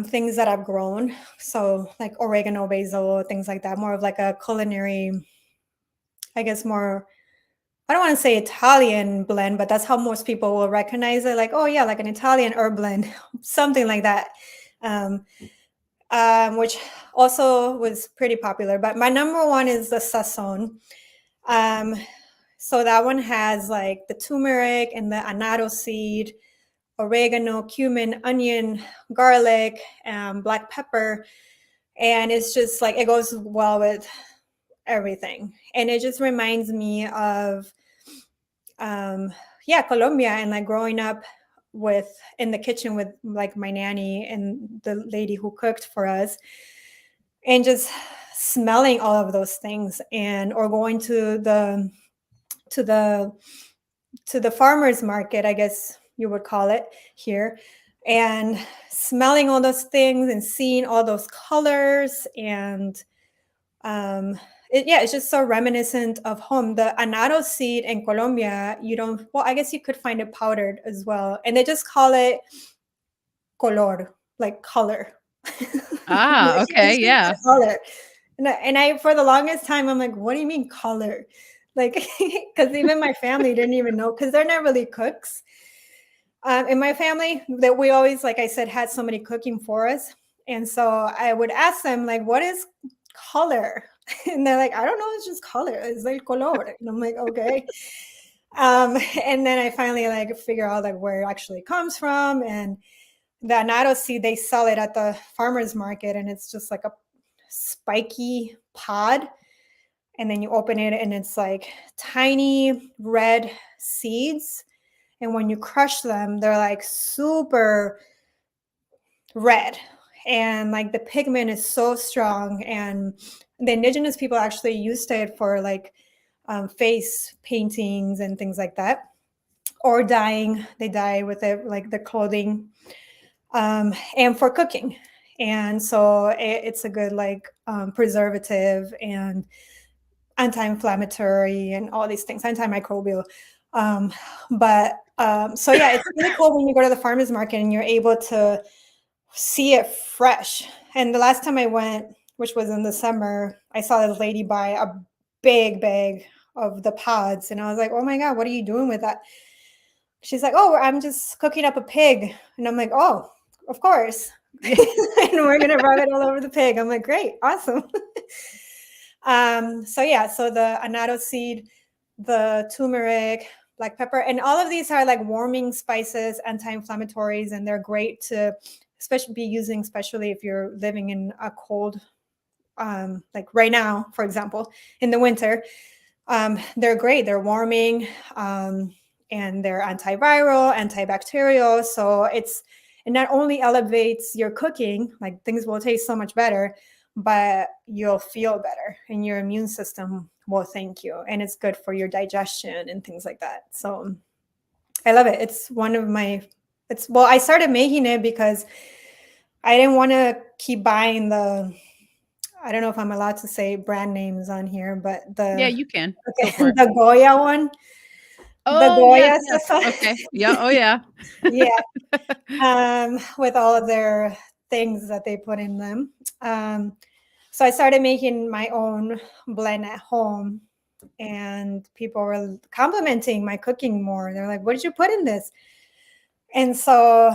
things that I've grown. So like oregano, basil, things like that. More of like a culinary, I guess more, I don't want to say Italian blend, but that's how most people will recognize it. Like, oh yeah, like an Italian herb blend, something like that. Which also was pretty popular. But my number one is the Sazon. So that one has like the turmeric and the annatto seed, oregano, cumin, onion, garlic, black pepper. And it's just like, it goes well with everything. And it just reminds me of, Colombia, and like growing up in the kitchen with like my nanny and the lady who cooked for us, and just smelling all of those things, or going to the farmers market, I guess you would call it here, and smelling all those things and seeing all those colors, and it's just so reminiscent of home. The annatto seed in Colombia, I guess you could find it powdered as well, and they just call it color, like color. Ah, okay, It's just yeah. a color. And I, for the longest time, I'm like, what do you mean color? Like, because even my family didn't even know, because they're not really cooks. In my family, that we always, like I said, had somebody cooking for us. And so I would ask them, like, what is color? And they're like, I don't know, it's just color. It's like color. And I'm like, okay. And then I finally like figure out like where it actually comes from. And the annatto seed, they sell it at the farmer's market, and it's just like a spiky pod. And then you open it, and it's like tiny red seeds. And when you crush them, they're like super red. And like the pigment is so strong. And the indigenous people actually used it for like face paintings and things like that, or dyeing. They dye with it, like the clothing, and for cooking. And so it's a good like preservative and anti-inflammatory and all these things, antimicrobial. So yeah, it's really cool when you go to the farmer's market and you're able to see it fresh. And the last time I went, which was in the summer, I saw this lady buy a big bag of the pods, and I was like, oh my God, what are you doing with that? She's like, oh, I'm just cooking up a pig. And I'm like, oh, of course. And we're going to rub it all over the pig. I'm like, great, awesome. So the annatto seed, the turmeric, black pepper, and all of these are like warming spices, anti-inflammatories, and they're great to be using, especially if you're living in a cold, like right now, for example, in the winter. They're great. They're warming, and they're antiviral, antibacterial. So it not only elevates your cooking, like things will taste so much better, but you'll feel better and your immune system will thank you. And it's good for your digestion and things like that. So I love it. It's one of my, I started making it because I didn't want to keep buying I don't know if I'm allowed to say brand names on here, but Yeah, you can. Go okay, for it. the Goya one. The Oh, yes, Goya yes. stuff. Okay. Yeah. Oh, yeah. Yeah. With all of their things that they put in them. So I started making my own blend at home, and people were complimenting my cooking more. They're like, what did you put in this? And so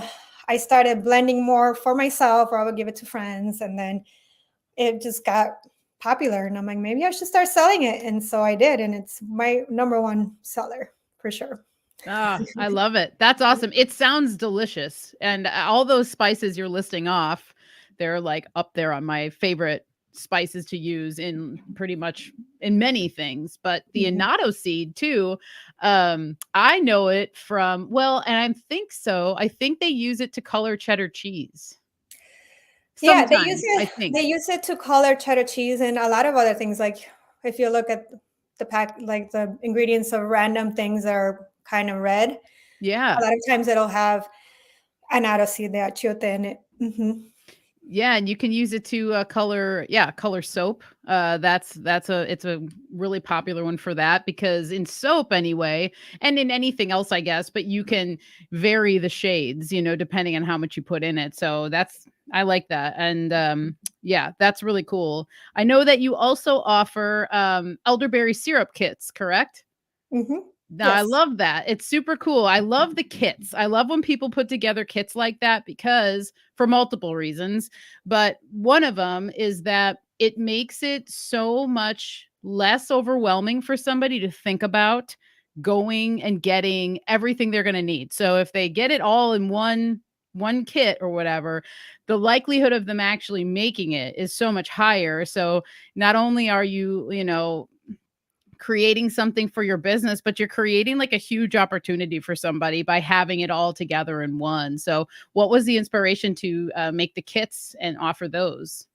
I started blending more for myself, or I would give it to friends. And then it just got popular. And I'm like, maybe I should start selling it. And so I did. And it's my number one seller for sure. Ah, I love it. That's awesome. It sounds delicious. And all those spices you're listing off, they're like up there on my favorite spices to use in pretty much in many things. But the Mhm. annatto seed too, I know it from, well, and I think so. I think they use it to color cheddar cheese. Yeah, Sometimes, I think. they use it to color cheddar cheese and a lot of other things. Like if you look at the pack, like the ingredients of random things that are kind of red, Yeah. a lot of times it'll have annatto seed, the achiote in it. Yeah, and you can use it to color soap. It's a really popular one for that because in soap anyway, and in anything else, I guess, but you can vary the shades, depending on how much you put in it. So I like that. And yeah, that's really cool. I know that you also offer elderberry syrup kits, correct? Now, I Yes. love that. It's super cool. I love the kits. I love when people put together kits like that because for multiple reasons, but one of them is that it makes it so much less overwhelming for somebody to think about going and getting everything they're going to need. So if they get it all in one kit or whatever, the likelihood of them actually making it is so much higher. So not only are you creating something for your business, but you're creating like a huge opportunity for somebody by having it all together in one. So, what was the inspiration to make the kits and offer those?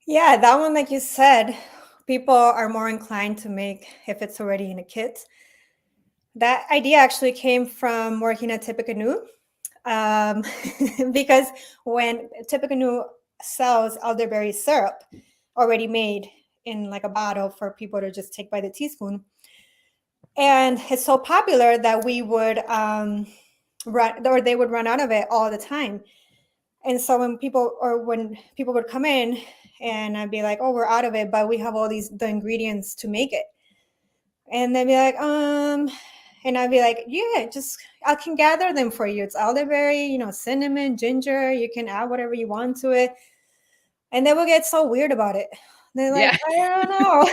Yeah, that one, like you said, people are more inclined to make if it's already in a kit. That idea actually came from working at Tippecanoe, um, because when Tippecanoe sells elderberry syrup already made in like a bottle for people to just take by the teaspoon, and it's so popular that we would run, or they would run out of it all the time. And so when people would come in and I'd be like, oh, we're out of it, but we have all the ingredients to make it. And they'd be like, and I'd be like, yeah, just I can gather them for you. It's elderberry, cinnamon, ginger. You can add whatever you want to it. And they will get so weird about it. They're like, Yeah. I don't know.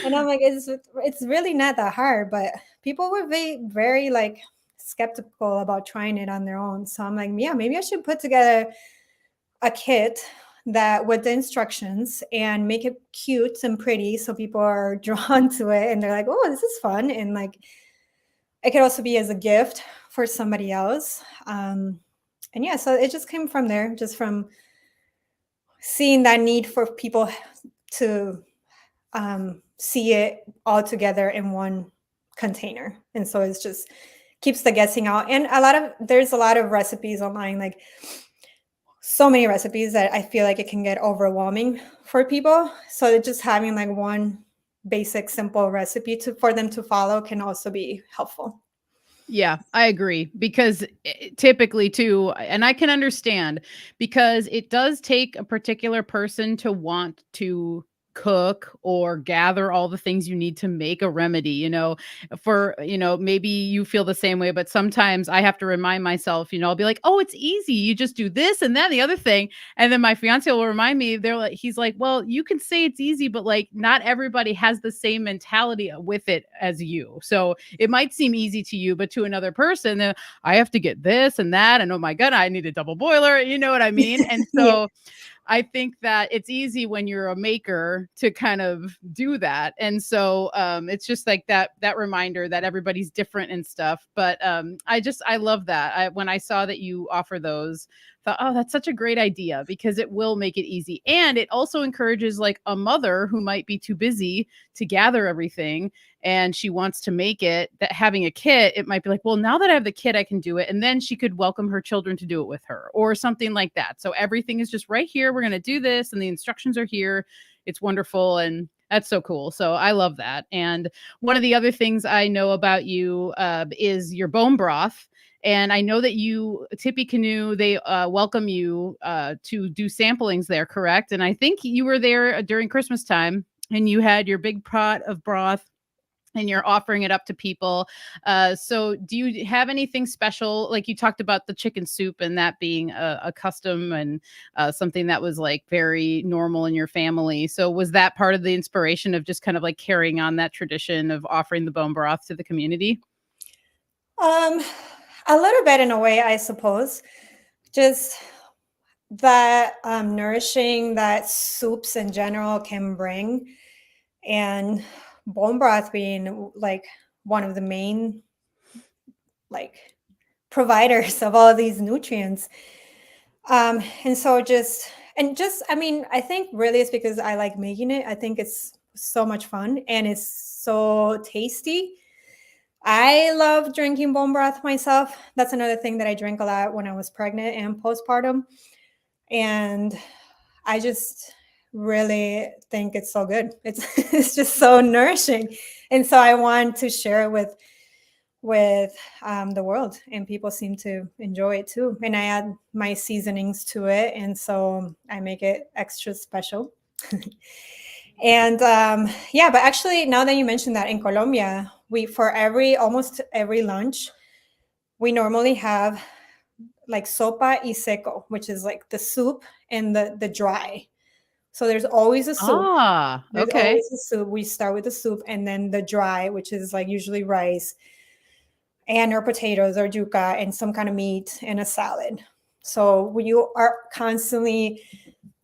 And I'm like, it's really not that hard, but people were very, very like skeptical about trying it on their own. So I'm like, yeah, maybe I should put together a kit that with the instructions and make it cute and pretty so people are drawn to it and they're like, oh, this is fun. And like it could also be as a gift for somebody else. And yeah, so it just came from there, just from seeing that need for people to see it all together in one container. And so it's just keeps the guessing out. And there's a lot of recipes online, like so many recipes that I feel like it can get overwhelming for people. So just having like one basic, simple recipe for them to follow can also be helpful. Yeah, I agree because typically too, and I can understand because it does take a particular person to want to cook or gather all the things you need to make a remedy, maybe you feel the same way, but sometimes I have to remind myself, I'll be like, oh, it's easy. You just do this and then the other thing. And then my fiance will remind me, he's like, well, you can say it's easy, but like not everybody has the same mentality with it as you. So it might seem easy to you, but to another person, I have to get this and that. And oh my God, I need a double boiler. You know what I mean? And Yeah. so I think that it's easy when you're a maker to kind of do that. And so it's just like that reminder that everybody's different and stuff. But I love that. When I saw that you offer those, thought, oh, that's such a great idea because it will make it easy. And it also encourages like a mother who might be too busy to gather everything and she wants to make it, that having a kit, it might be like, well, now that I have the kit, I can do it. And then she could welcome her children to do it with her or something like that. So everything is just right here. We're going to do this and the instructions are here. It's wonderful. And that's so cool. So I love that. And one of the other things I know about you is your bone broth. And I know that you, Tippecanoe, they welcome you to do samplings there, correct? And I think you were there during Christmas time and you had your big pot of broth and you're offering it up to people. So do you have anything special? Like you talked about the chicken soup and that being a custom and something that was like very normal in your family. So was that part of the inspiration of just kind of like carrying on that tradition of offering the bone broth to the community? Um, a little bit in a way, I suppose. Just that nourishing that soups in general can bring, and bone broth being like one of the main like providers of all these nutrients. And so I mean, I think really it's because I like making it. I think it's so much fun and it's so tasty. I love drinking bone broth myself. That's another thing that I drank a lot when I was pregnant and postpartum. And I just really think it's so good. It's it's just so nourishing. And so I want to share it with the world, and people seem to enjoy it too. And I add my seasonings to it, and so I make it extra special. And yeah, but actually, now that you mentioned that, in Colombia, we for almost every lunch, we normally have like sopa y seco, which is like the soup and the dry. So there's always a soup. Ah, There's okay. always a soup. We start with the soup and then the dry, which is like usually rice and or potatoes or yuca and some kind of meat and a salad. So you are constantly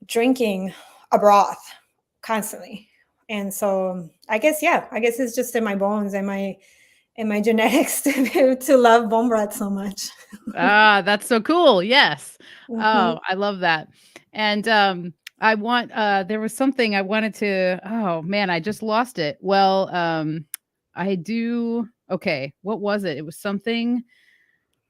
drinking a broth, constantly. And so I guess, yeah, I guess it's just in my bones and my genetics to love bone broth so much. Ah, that's so cool. Yes. Mhm. Oh, I love that. And I want there was something I wanted to, oh man, I just lost it. Well, I do okay, what was it? It was something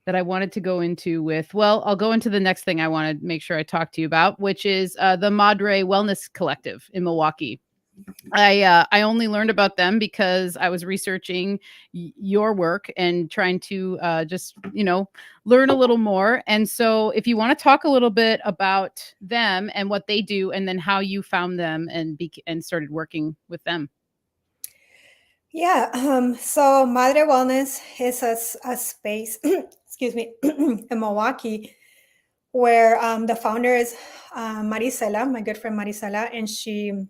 that I wanted to go into with, well, I'll go into the next thing I want to make sure I talk to you about, which is the Madre Wellness Collective in Milwaukee. I only learned about them because I was researching your work and trying to just learn a little more. And so, if you want to talk a little bit about them and what they do, and then how you found them and started working with them. Yeah. So Madre Wellness is a space, excuse me, in Milwaukee where the founder is Marisela, my good friend Marisela, and she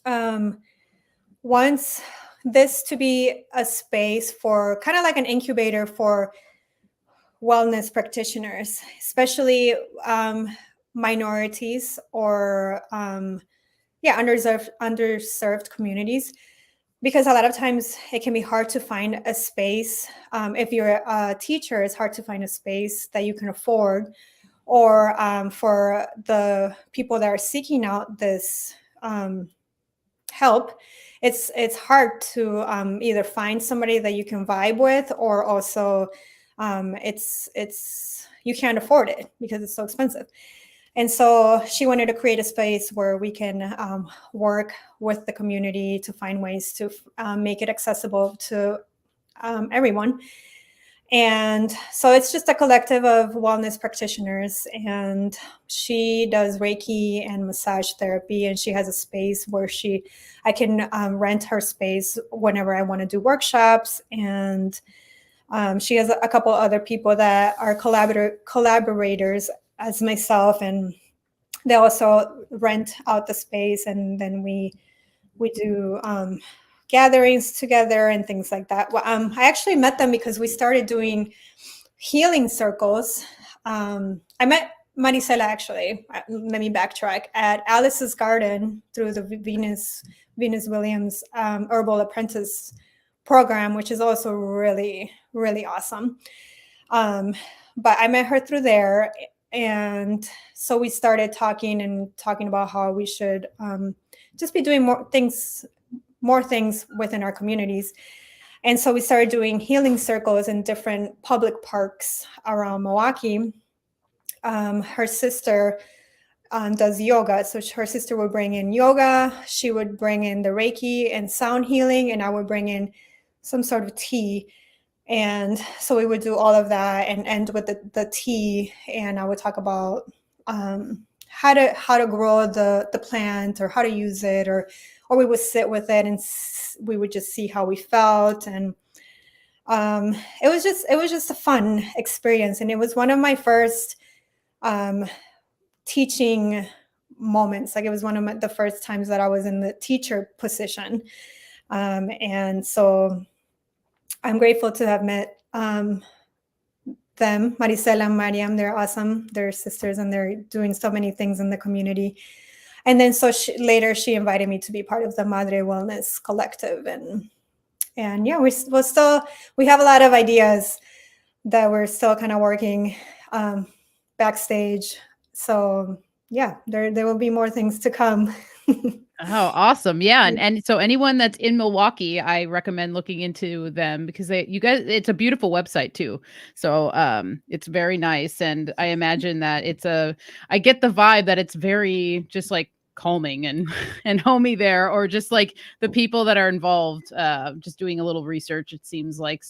um, wants this to be a space for kind of like an incubator for wellness practitioners, especially minorities or yeah, underserved communities, because a lot of times it can be hard to find a space. If you're a teacher, it's hard to find a space that you can afford, or for the people that are seeking out this help, it's hard to either find somebody that you can vibe with, or also it's you can't afford it because it's so expensive. And so she wanted to create a space where we can work with the community to find ways to make it accessible to everyone. And so it's just a collective of wellness practitioners. And she does Reiki and massage therapy. And she has a space where I can rent her space whenever I want to do workshops. And she has a couple other people that are collaborators as myself, and they also rent out the space, and then we do gatherings together and things like that. Well, I actually met them because we started doing healing circles. I met Maricela, actually, let me backtrack, at Alice's Garden through the Venus Williams Herbal Apprentice program, which is also really, really awesome. But I met her through there. And so we started talking about how we should just be doing more things within our communities. And so we started doing healing circles in different public parks around Milwaukee. Her sister does yoga. So her sister would bring in yoga. She would bring in the Reiki and sound healing, and I would bring in some sort of tea. And so we would do all of that and end with the tea. And I would talk about how to grow the plant, or how to use it, or we would sit with it and we would just see how we felt. And it was just a fun experience. And it was one of my first teaching moments. Like, it was one of the first times that I was in the teacher position. And so I'm grateful to have met them, Maricela and Mariam. They're awesome. They're sisters, and they're doing so many things in the community. And then so later she invited me to be part of the Madre Wellness Collective. And yeah, we have a lot of ideas that we're still kind of working backstage. So yeah, there will be more things to come. Oh, awesome. Yeah. And so anyone that's in Milwaukee, I recommend looking into them, because it's a beautiful website too. So it's very nice. And I imagine that I get the vibe that it's very just like calming and and homey there, or just like the people that are involved, just doing a little research. It seems like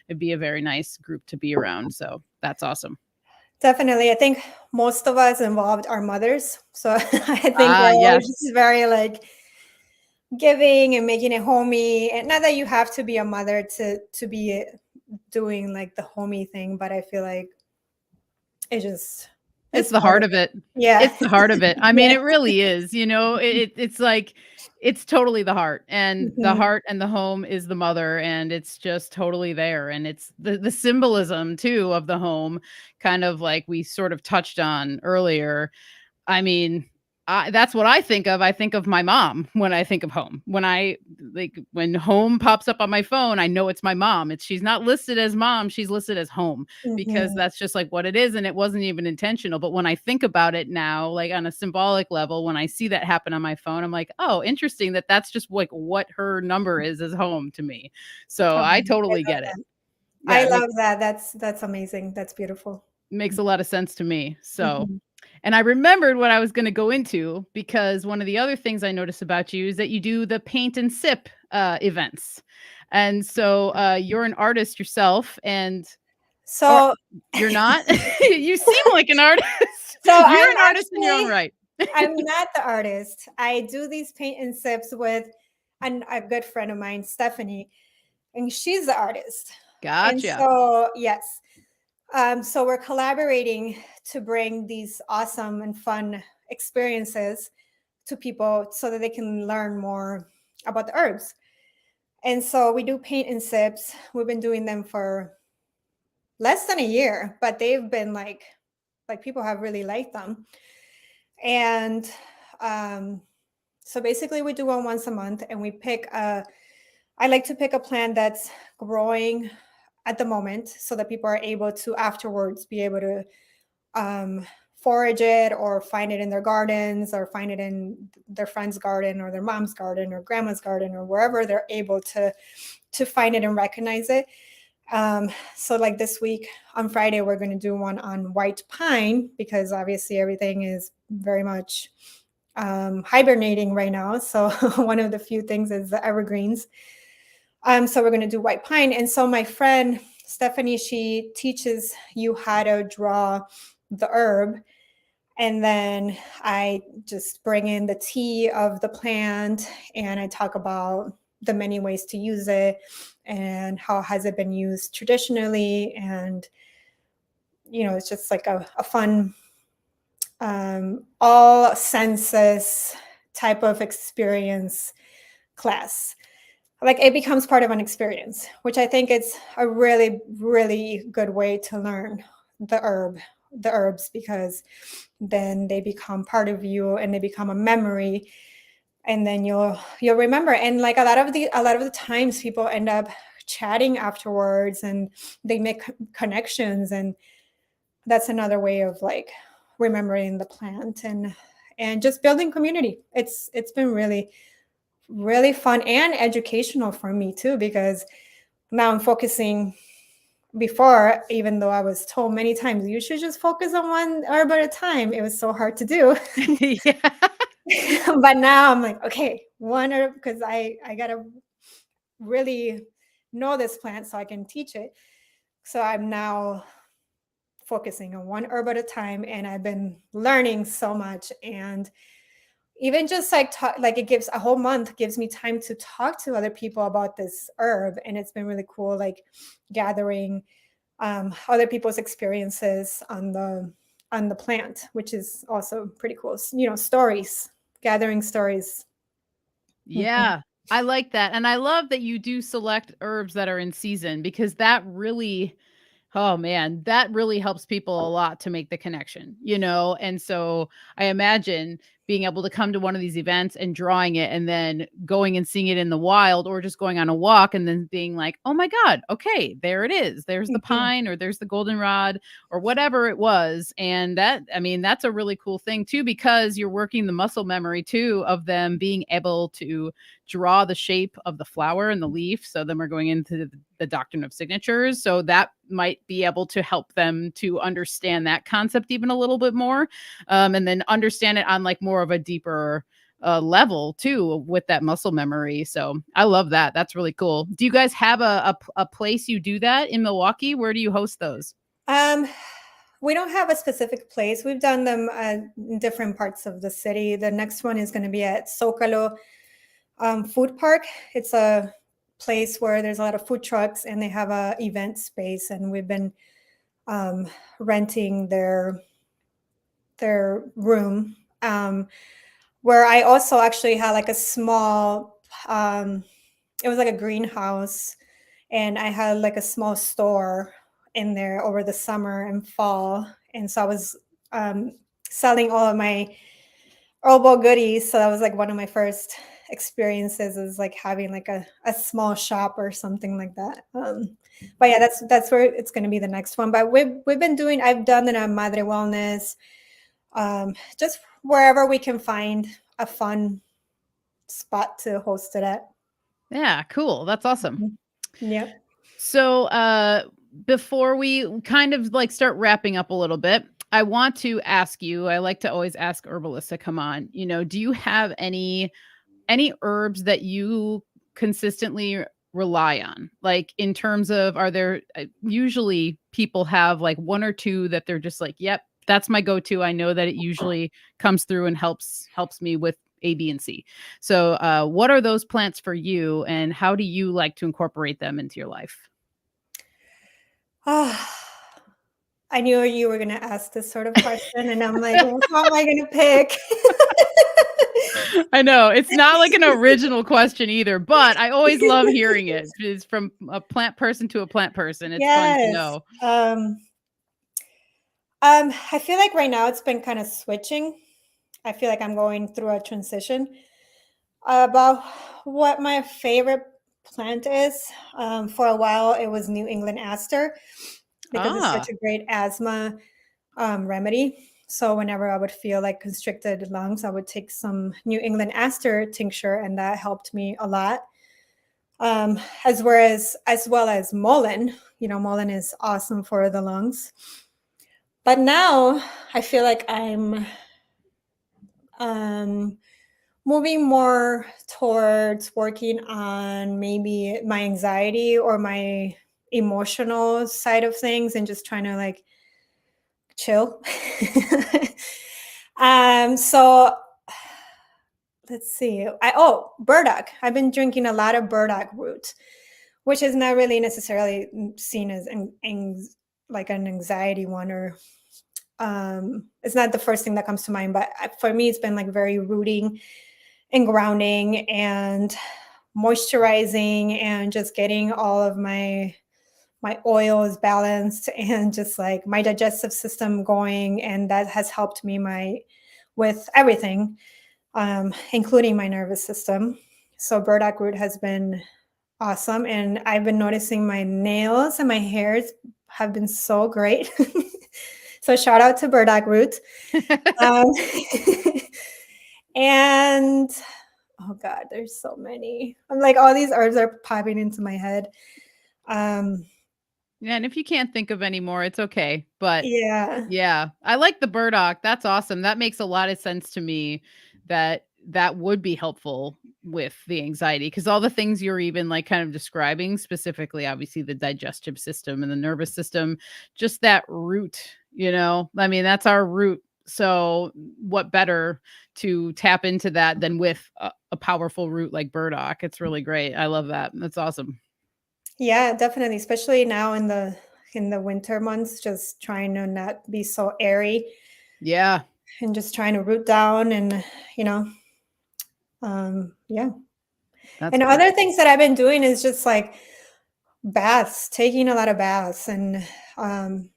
it'd be a very nice group to be around. So that's awesome. Definitely. I think most of us involved are mothers. So I think we're all Yes. just very like giving and making it homey. And not that you have to be a mother to be doing like the homey thing, but I feel like it's the heart of it. Yeah. It's the heart of it. I mean, it really is, it's like, it's totally the heart, and the heart and the home is the mother, and it's just totally there. And it's the symbolism too of the home, kind of like we sort of touched on earlier. I mean, that's what I think of. I think of my mom when I think of home. When home pops up on my phone, I know it's my mom. She's not listed as mom, she's listed as home, because that's just like what it is. And it wasn't even intentional. But when I think about it now, like on a symbolic level, when I see that happen on my phone, I'm like, oh, interesting that's just like what her number is as home to me. So I totally get it. Yeah, I love that. That's amazing. That's beautiful. Makes a lot of sense to me. So and I remembered what I was going to go into, because one of the other things I notice about you is that you do the paint and sip events. And so you're an artist yourself, and so you're not. You seem like an artist. So you're an artist in your own right. I'm not the artist. I do these paint and sips with a good friend of mine, Stephanie, and she's the artist. Gotcha. And so yes. So we're collaborating to bring these awesome and fun experiences to people so that they can learn more about the herbs. And so we do paint and sips. We've been doing them for less than a year, but they've been like people have really liked them. And so basically we do one once a month, and I like to pick a plant that's growing at the moment, so that people are able to afterwards be able to forage it, or find it in their gardens, or find it in their friend's garden, or their mom's garden, or grandma's garden, or wherever they're able to find it and recognize it. So like this week on Friday, we're going to do one on white pine, because obviously everything is very much hibernating right now. So one of the few things is the evergreens. So we're going to do white pine. And so my friend Stephanie, she teaches you how to draw the herb. And then I just bring in the tea of the plant, and I talk about the many ways to use it, and how has it been used traditionally. And, it's just like a fun, all senses type of experience class. Like, it becomes part of an experience, which I think it's a really, really good way to learn the herb the herbs, because then they become part of you and they become a memory, and then you'll remember. And like a lot of the times people end up chatting afterwards and they make connections, and that's another way of like remembering the plant and just building community. It's been really really fun and educational for me too, because now I'm focusing. Before, even though I was told many times you should just focus on one herb at a time, it was so hard to do. Yeah. But now I'm like, okay, one herb, because I gotta really know this plant so I can teach it. So I'm now focusing on one herb at a time, and I've been learning so much. And even just like like it gives a whole month gives me time to talk to other people about this herb, and it's been really cool, like gathering other people's experiences on the plant, which is also pretty cool. Stories, gathering stories. Mhm. Yeah, I like that, and I love that you do select herbs that are in season because that really oh man, that really helps people a lot to make the connection, And so I imagine being able to come to one of these events and drawing it and then going and seeing it in the wild or just going on a walk and then being like, oh my God, okay, there it is. There's the Mhm. pine or there's the goldenrod or whatever it was. And that, I mean, that's a really cool thing too, because you're working the muscle memory too of them being able to draw the shape of the flower and the leaf. So then we're going into the doctrine of signatures. So that might be able to help them to understand that concept even a little bit more, and then understand it on like more of a deeper level too with that muscle memory. So I love that. That's really cool. Do you guys have a place you do that in Milwaukee? Where do you host those? Um, we don't have a specific place. We've done them in different parts of the city. The next one is going to be at Zocalo Food Park. It's a place where there's a lot of food trucks, and they have a event space, and we've been um, renting their room. Where I also actually had like a small, it was like a greenhouse, and I had like a small store in there over the summer and fall. And so I was um, selling all of my herbal goodies. So that was like one of my first experiences, is like having like a small shop or something like that. But yeah, that's where it's going to be the next one. But we've been doing, I've done it on Madre Wellness, just wherever we can find a fun spot to host it at. Yeah, cool. That's awesome. Mhm. Yep. So, before we kind of like start wrapping up a little bit, I want to ask you, I like to always ask herbalists to come on, do you have any herbs that you consistently rely on? Like in terms of are there usually people have like one or two that they're just like, "Yep, that's my go-to. I know that it usually comes through and helps me with A, B, and C." So, what are those plants for you and how do you like to incorporate them into your life? Ah, I knew you were going to ask this sort of question, and I'm like, well, what am I going to pick? I know it's not like an original question either, but I always love hearing it. It's from a plant person to a plant person. It's fun to Yes. know. I feel like right now it's been kind of switching. I feel like I'm going through a transition about what my favorite plant is. For a while, it was New England aster, because it's such Ah, a great asthma remedy. So whenever I would feel like constricted lungs, I would take some New England aster tincture, and that helped me a lot. As well as mullein. Mullein is awesome for the lungs. But now I feel like I'm um, moving more towards working on maybe my anxiety or my emotional side of things, and just trying to like chill. So let's see. Burdock. I've been drinking a lot of burdock root, which is not really necessarily seen as like an anxiety one, or it's not the first thing that comes to mind. But for me, it's been like very rooting and grounding and moisturizing, and just getting all of my my oil is balanced and just like my digestive system going, and that has helped me with everything, including my nervous system. So burdock root has been awesome, and I've been noticing my nails and my hairs have been so great. So shout out to burdock root. Um, and oh God, there's so many. I'm like, all these herbs are popping into my head. Yeah, and if you can't think of any more, it's okay. But Yeah. yeah, I like the burdock. That's awesome. That makes a lot of sense to me that would be helpful with the anxiety, because all the things you're even like kind of describing, specifically, obviously the digestive system and the nervous system, just that root, I mean, that's our root. So what better to tap into that than with a powerful root like burdock? It's really great. I love that. That's awesome. Yeah, definitely. Especially now in the winter months, just trying to not be so airy Yeah. and just trying to root down and you know, yeah. That's And great. other things that I've been doing is just like baths, taking a lot of baths and um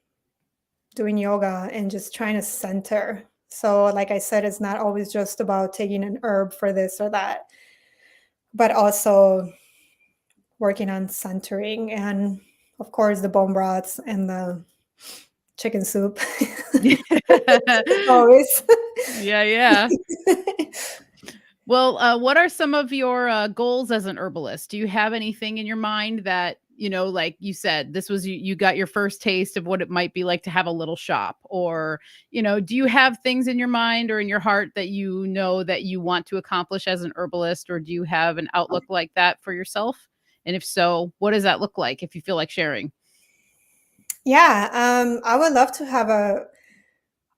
doing yoga and just trying to center. So like I said, it's not always just about taking an herb for this or that, but also working on centering and of course the bone broths and the chicken soup. Always. Yeah, yeah. Well, what are some of your goals as an herbalist? Do you have anything in your mind that, like you said, this was you got your first taste of what it might be like to have a little shop? Or, do you have things in your mind or in your heart that you know that you want to accomplish as an herbalist? Or do you have an outlook like that for yourself? And if so, what does that look like if you feel like sharing? Yeah, I would love to have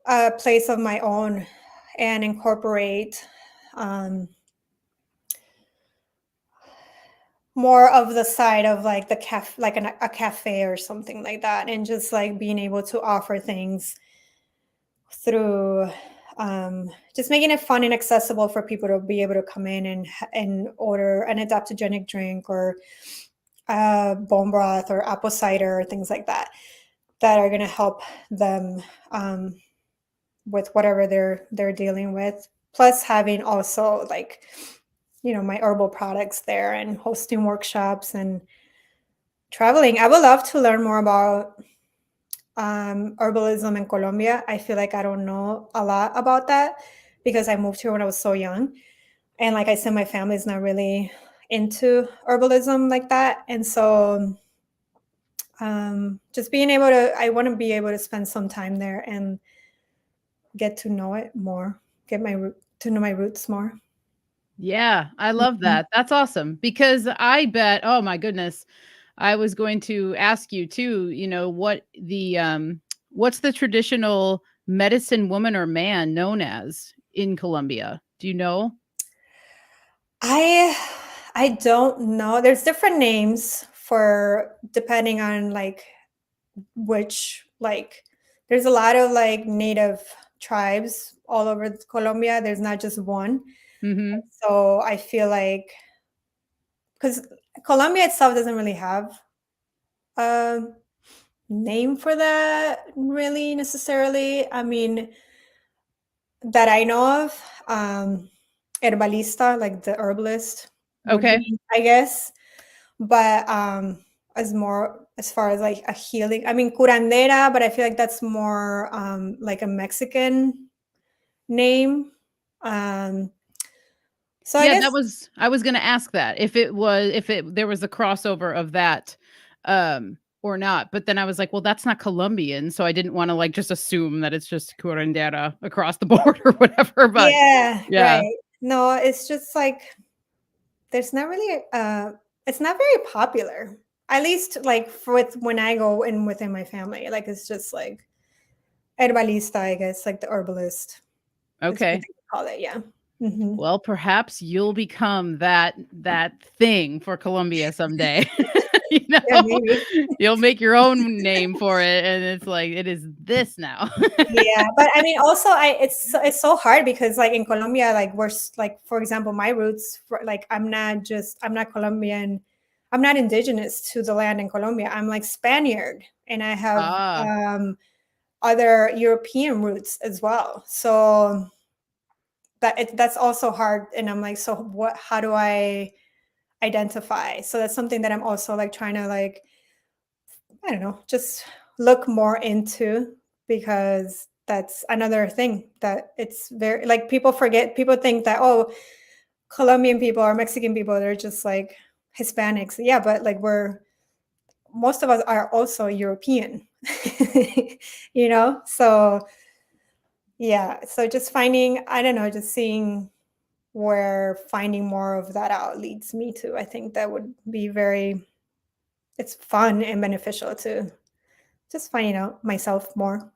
a place of my own and incorporate um, more of the side of like the cafe, like a cafe or something like that, and just like being able to offer things through just making it fun and accessible for people to be able to come in and order an adaptogenic drink or bone broth or apple cider or things like that that are going to help them with whatever they're dealing with. Plus, having also like my herbal products there and hosting workshops and traveling. I would love to learn more about herbalism in Colombia. I feel like I don't know a lot about that because I moved here when I was so young. And like I said, my family is not really into herbalism like that. And so just being able to, I want to be able to spend some time there and get to know it more, to know my roots more. Yeah, I love Mhm. that. That's awesome because I bet, oh my goodness, I was going to ask you too, what's the traditional medicine woman or man known as in Colombia? Do you know? I I don't know. There's different names for depending on like which like there's a lot of like native tribes all over Colombia. There's not just one. Mhm. So I feel like because Colombia itself doesn't really have a name for that really necessarily. I mean, that I know of, herbalista, like the herbalist would Okay. be, I guess. But as far as like a healing, I mean curandera, but I feel like that's more like a Mexican name. Um, so I Yeah, guess I was gonna ask that if there was a crossover of that, or not, but then I was like, well, that's not Colombian, so I didn't wanna like just assume that it's just curandera across the board or whatever, but yeah, yeah. right. No, it's just like there's not really it's not very popular. At least like with when I go in within my family, like it's just like herbalista, I guess, like the herbalist. It's what Okay. they call it. Yeah. Hmm. Well, perhaps you'll become that thing for Colombia someday. You Yeah, know? maybe. You'll make your own name for it, and it's like, it is this now. Yeah, but I mean, also, it's so hard because like in Colombia, like like for example, my roots, like I'm not Colombian. I'm not indigenous to the land in Colombia. I'm like Spaniard, and I have Ah, other European roots as well. So that's also hard. And I'm like, so what? How do I identify? So that's something that I'm also like trying to like, I don't know, just look more into, because that's another thing that it's very like people forget. People think that, oh, Colombian people or Mexican people, they're just like Hispanics. Yeah, but like most of us are also European, So yeah, so just finding, I don't know, just seeing where finding more of that out leads me to. I think that would be it's fun and beneficial to just finding out myself more.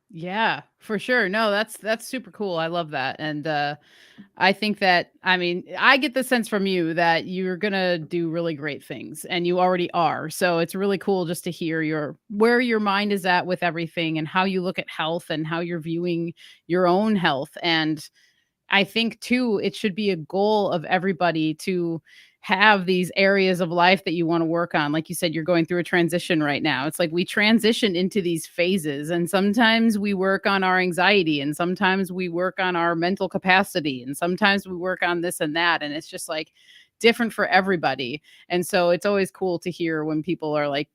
yeah, for sure. No, that's super cool. I love that. And I think that, I mean, I get the sense from you that you're gonna do really great things, and you already are. So it's really cool just to hear where your mind is at with everything, and how you look at health, and how you're viewing your own health. And I think too, it should be a goal of everybody to have these areas of life that you want to work on. Like you said, you're going through a transition right now. It's like we transition into these phases, and sometimes we work on our anxiety, and sometimes we work on our mental capacity, and sometimes we work on this and that. And it's just like different for everybody. And so it's always cool to hear when people are like,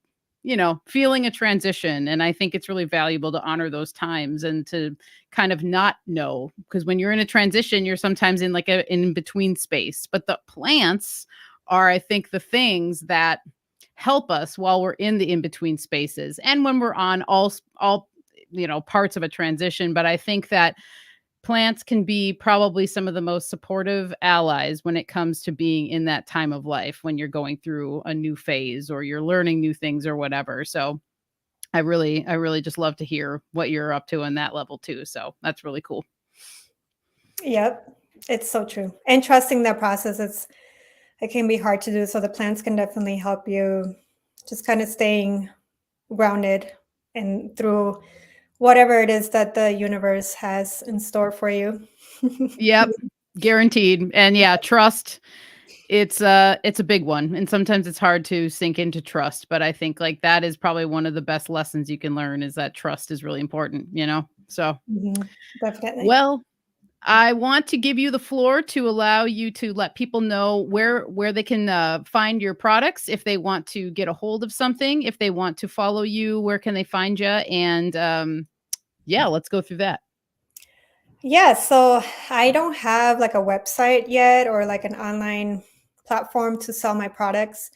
feeling a transition. And I think it's really valuable to honor those times and to kind of not know, because when you're in a transition, you're sometimes in like a in between space. But the plants are, I think, the things that help us while we're in the in between spaces, and when we're on all parts of a transition. But I think that plants can be probably some of the most supportive allies when it comes to being in that time of life when you're going through a new phase or you're learning new things or whatever. So I really just love to hear what you're up to on that level too. So that's really cool. Yep, it's so true. And trusting that process, it can be hard to do. So the plants can definitely help you just kind of staying grounded and through whatever it is that the universe has in store for you. Yep. Guaranteed. And yeah, trust. It's a big one. And sometimes it's hard to sink into trust. But I think like that is probably one of the best lessons you can learn, is that trust is really important. So Mhm, definitely. well, I want to give you the floor to allow you to let people know where they can find your products, if they want to get a hold of something, if they want to follow you, where can they find you? And yeah, let's go through that. Yeah, so I don't have like a website yet or like an online platform to sell my products.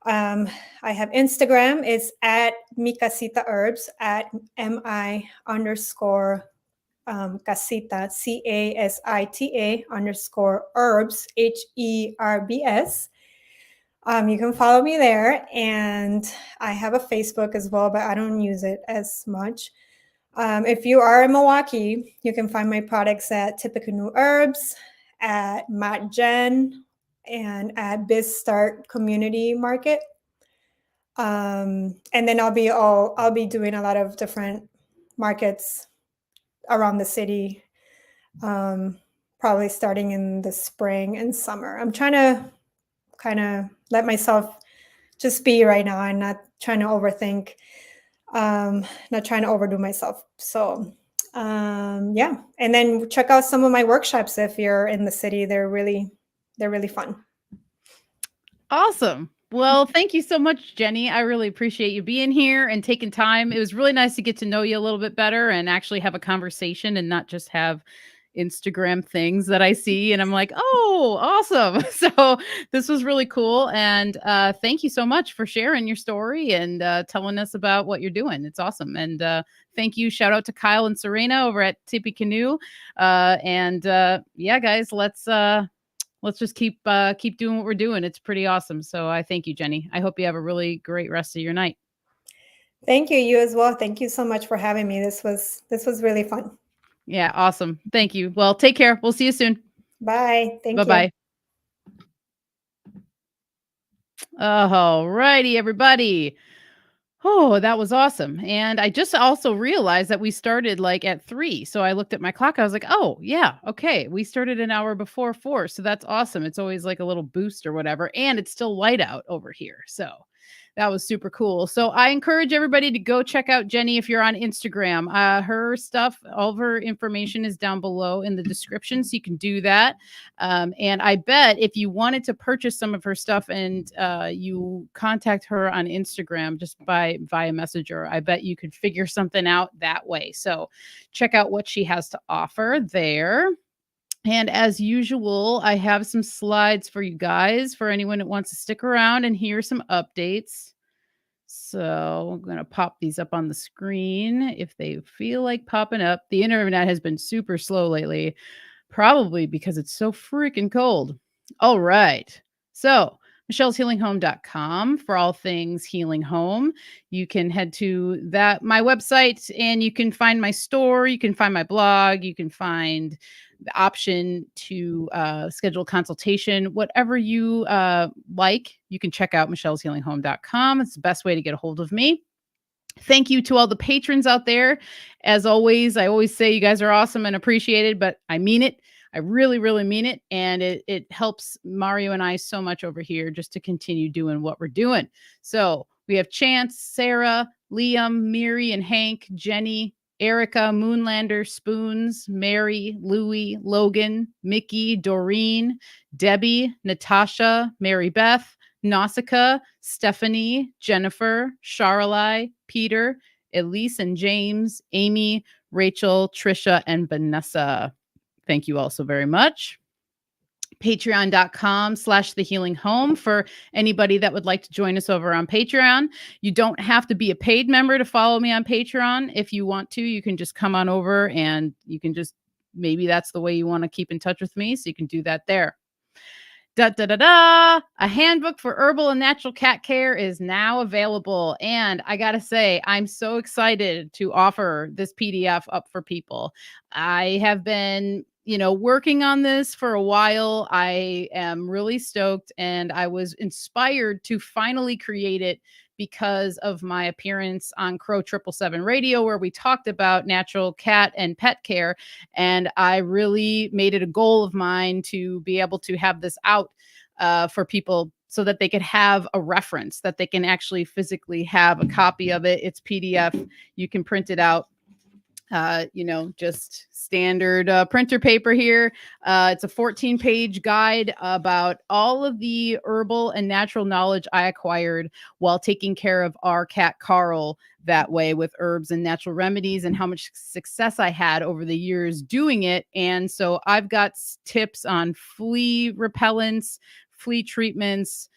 Um, I have Instagram. It's at mi casita herbs, at mi underscore casita, CASITA underscore herbs, HERBS. You can follow me there, and I have a Facebook as well, but I don't use it as much. If you are in Milwaukee, you can find my products at Tippecanoe Herbs, at Matt Gen, and at Biz Start Community Market. And then I'll be doing a lot of different markets around the city, probably starting in the spring and summer. I'm trying to kind of let myself just be right now and not trying to overthink, not trying to overdo myself. So yeah, and then check out some of my workshops if you're in the city. They're really fun. Awesome. Well, thank you so much, Jenny. I really appreciate you being here and taking time. It was really nice to get to know you a little bit better and actually have a conversation, and not just have Instagram things that I see and I'm like, "Oh, awesome." So, this was really cool, and thank you so much for sharing your story and telling us about what you're doing. It's awesome. And thank you. Shout out to Kyle and Serena over at Tippecanoe. And yeah, guys, let's just keep doing what we're doing. It's pretty awesome. So I thank you, Jenny. I hope you have a really great rest of your night. Thank you, you as well. Thank you so much for having me. This was really fun. Yeah, awesome. Thank you. Well, take care. We'll see you soon. Bye. Thank you. Bye-bye. All righty, everybody. Oh, that was awesome. And I just also realized that we started like at 3. So I looked at my clock. I was like, oh, yeah. Okay. We started an hour before 4. So that's awesome. It's always like a little boost or whatever. And it's still light out over here. So that was super cool. So I encourage everybody to go check out Jenny if you're on Instagram. Her stuff, all of her information is down below in the description. So you can do that. And I bet if you wanted to purchase some of her stuff and you contact her on Instagram just via Messenger, I bet you could figure something out that way. So check out what she has to offer there. And as usual, I have some slides for you guys for anyone that wants to stick around and hear some updates. So I'm going to pop these up on the screen if they feel like popping up. The internet has been super slow lately, probably because it's so freaking cold. All right. So michelleshealinghome.com for all things healing home. You can head to my website, and you can find my store. You can find my blog. You can find the option to schedule a consultation. Whatever you like, you can check out michelleshealinghome.com. It's the best way to get a hold of me. Thank you to all the patrons out there. As always, I always say you guys are awesome and appreciated, but I mean it. I really, really mean it. And it helps Mario and I so much over here just to continue doing what we're doing. So we have Chance, Sarah, Liam, Miri, and Hank, Jenny, Erica, Moonlander, Spoons, Mary, Louie, Logan, Mickey, Doreen, Debbie, Natasha, Mary Beth, Nausicaa, Stephanie, Jennifer, Charlai, Peter, Elise and James, Amy, Rachel, Trisha, and Vanessa. Thank you all so very much. Patreon.com/The Healing Home for anybody that would like to join us over on Patreon. You don't have to be a paid member to follow me on Patreon. If you want to, you can just come on over and you can just, maybe that's the way you want to keep in touch with me. So you can do that there. A handbook for herbal and natural cat care is now available. And I got to say, I'm so excited to offer this PDF up for people. I have been, working on this for a while. I am really stoked, and I was inspired to finally create it because of my appearance on Crow 777 Radio, where we talked about natural cat and pet care. And I really made it a goal of mine to be able to have this out for people so that they could have a reference, that they can actually physically have a copy of it. It's PDF. You can print it out. Just standard printer paper here. It's a 14-page guide about all of the herbal and natural knowledge I acquired while taking care of our cat Carl that way with herbs and natural remedies, and how much success I had over the years doing it. And so I've got tips on flea repellents, flea treatments,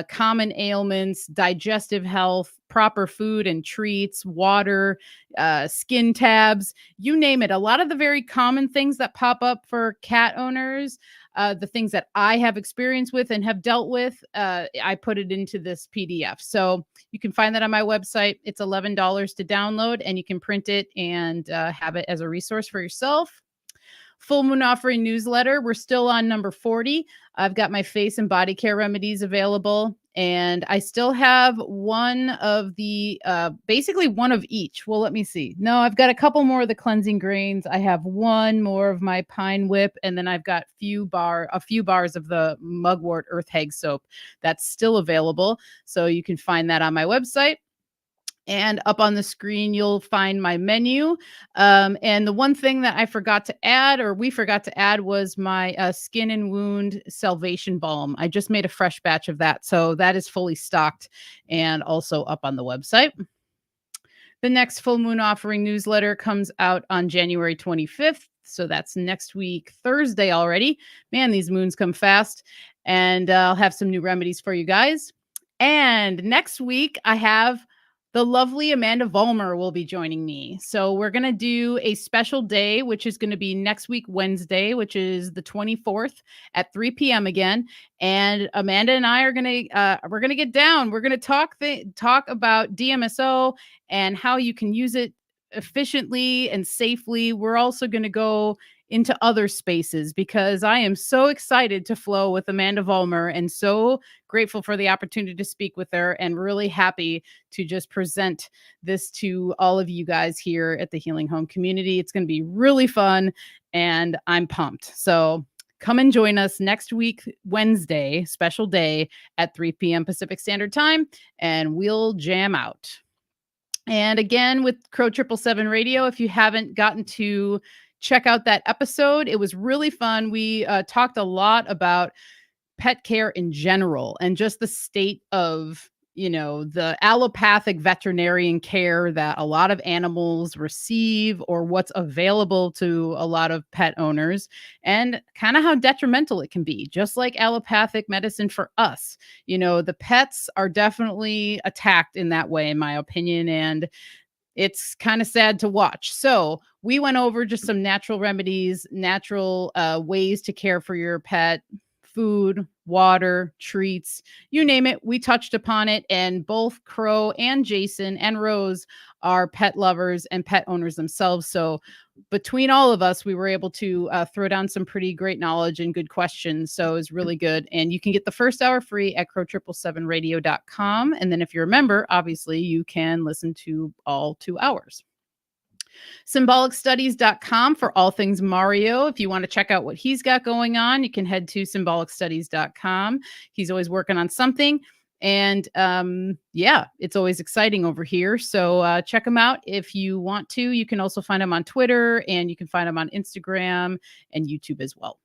common ailments, digestive health, proper food and treats, water, skin tabs, you name it. A lot of the very common things that pop up for cat owners, the things that I have experience with and have dealt with, I put it into this PDF. So you can find that on my website. It's $11 to download, and you can print it and have it as a resource for yourself. Full Moon Offering newsletter. We're still on number 40. I've got my face and body care remedies available, and I still have one of the, basically one of each. Well, let me see. No, I've got a couple more of the cleansing grains. I have one more of my pine whip, and then I've got a few bars of the mugwort earth hag soap that's still available. So you can find that on my website. And up on the screen, you'll find my menu. And the one thing that we forgot to add, was my skin and wound salvation balm. I just made a fresh batch of that. So that is fully stocked and also up on the website. The next Full Moon Offering newsletter comes out on January 25th. So that's next week, Thursday already. Man, these moons come fast. And I'll have some new remedies for you guys. And next week, I have the lovely Amanda Vollmer will be joining me. So we're going to do a special day, which is going to be next week, Wednesday, which is the 24th at 3 p.m. again. And Amanda and I are going to, we're going to get down. We're going to talk about DMSO and how you can use it efficiently and safely. We're also going to go into other spaces, because I am so excited to flow with Amanda Vollmer and so grateful for the opportunity to speak with her, and really happy to just present this to all of you guys here at the Healing Home community. It's going to be really fun and I'm pumped. So come and join us next week, Wednesday, special day at 3 p.m. Pacific Standard Time, and we'll jam out. And again, with Crow 777 Radio, if you haven't gotten to check out that episode, it was really fun. We talked a lot about pet care in general and just the state of, the allopathic veterinarian care that a lot of animals receive, or what's available to a lot of pet owners, and kind of how detrimental it can be, just like allopathic medicine for us. The pets are definitely attacked in that way, in my opinion, and it's kind of sad to watch. So we went over just some natural remedies, natural ways to care for your pet, food, water, treats, you name it. We touched upon it. And both Crow and Jason and Rose are pet lovers and pet owners themselves. So between all of us, we were able to throw down some pretty great knowledge and good questions. So it was really good. And you can get the first hour free at crow777radio.com. And then if you're a member, obviously you can listen to all 2 hours. Symbolicstudies.com for all things Mario. If you want to check out what he's got going on, you can head to symbolicstudies.com. He's always working on something. And it's always exciting over here. So check him out if you want to. You can also find him on Twitter, and you can find him on Instagram and YouTube as well.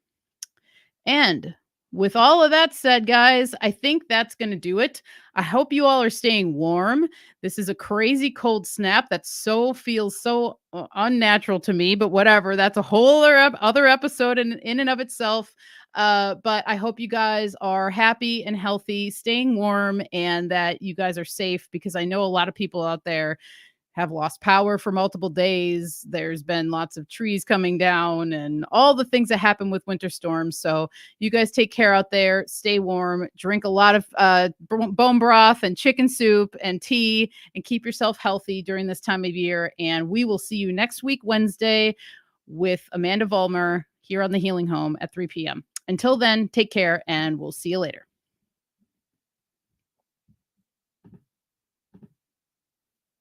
And with all of that said, guys, I think that's going to do it. I hope you all are staying warm. This is a crazy cold snap that feels so unnatural to me, but whatever. That's a whole other episode in and of itself. But I hope you guys are happy and healthy, staying warm, and that you guys are safe, because I know a lot of people out there have lost power for multiple days. There's been lots of trees coming down and all the things that happen with winter storms. So you guys take care out there, stay warm, drink a lot of bone broth and chicken soup and tea, and keep yourself healthy during this time of year. And we will see you next week, Wednesday, with Amanda Vollmer here on the Healing Home at 3 p.m. Until then, take care, and we'll see you later.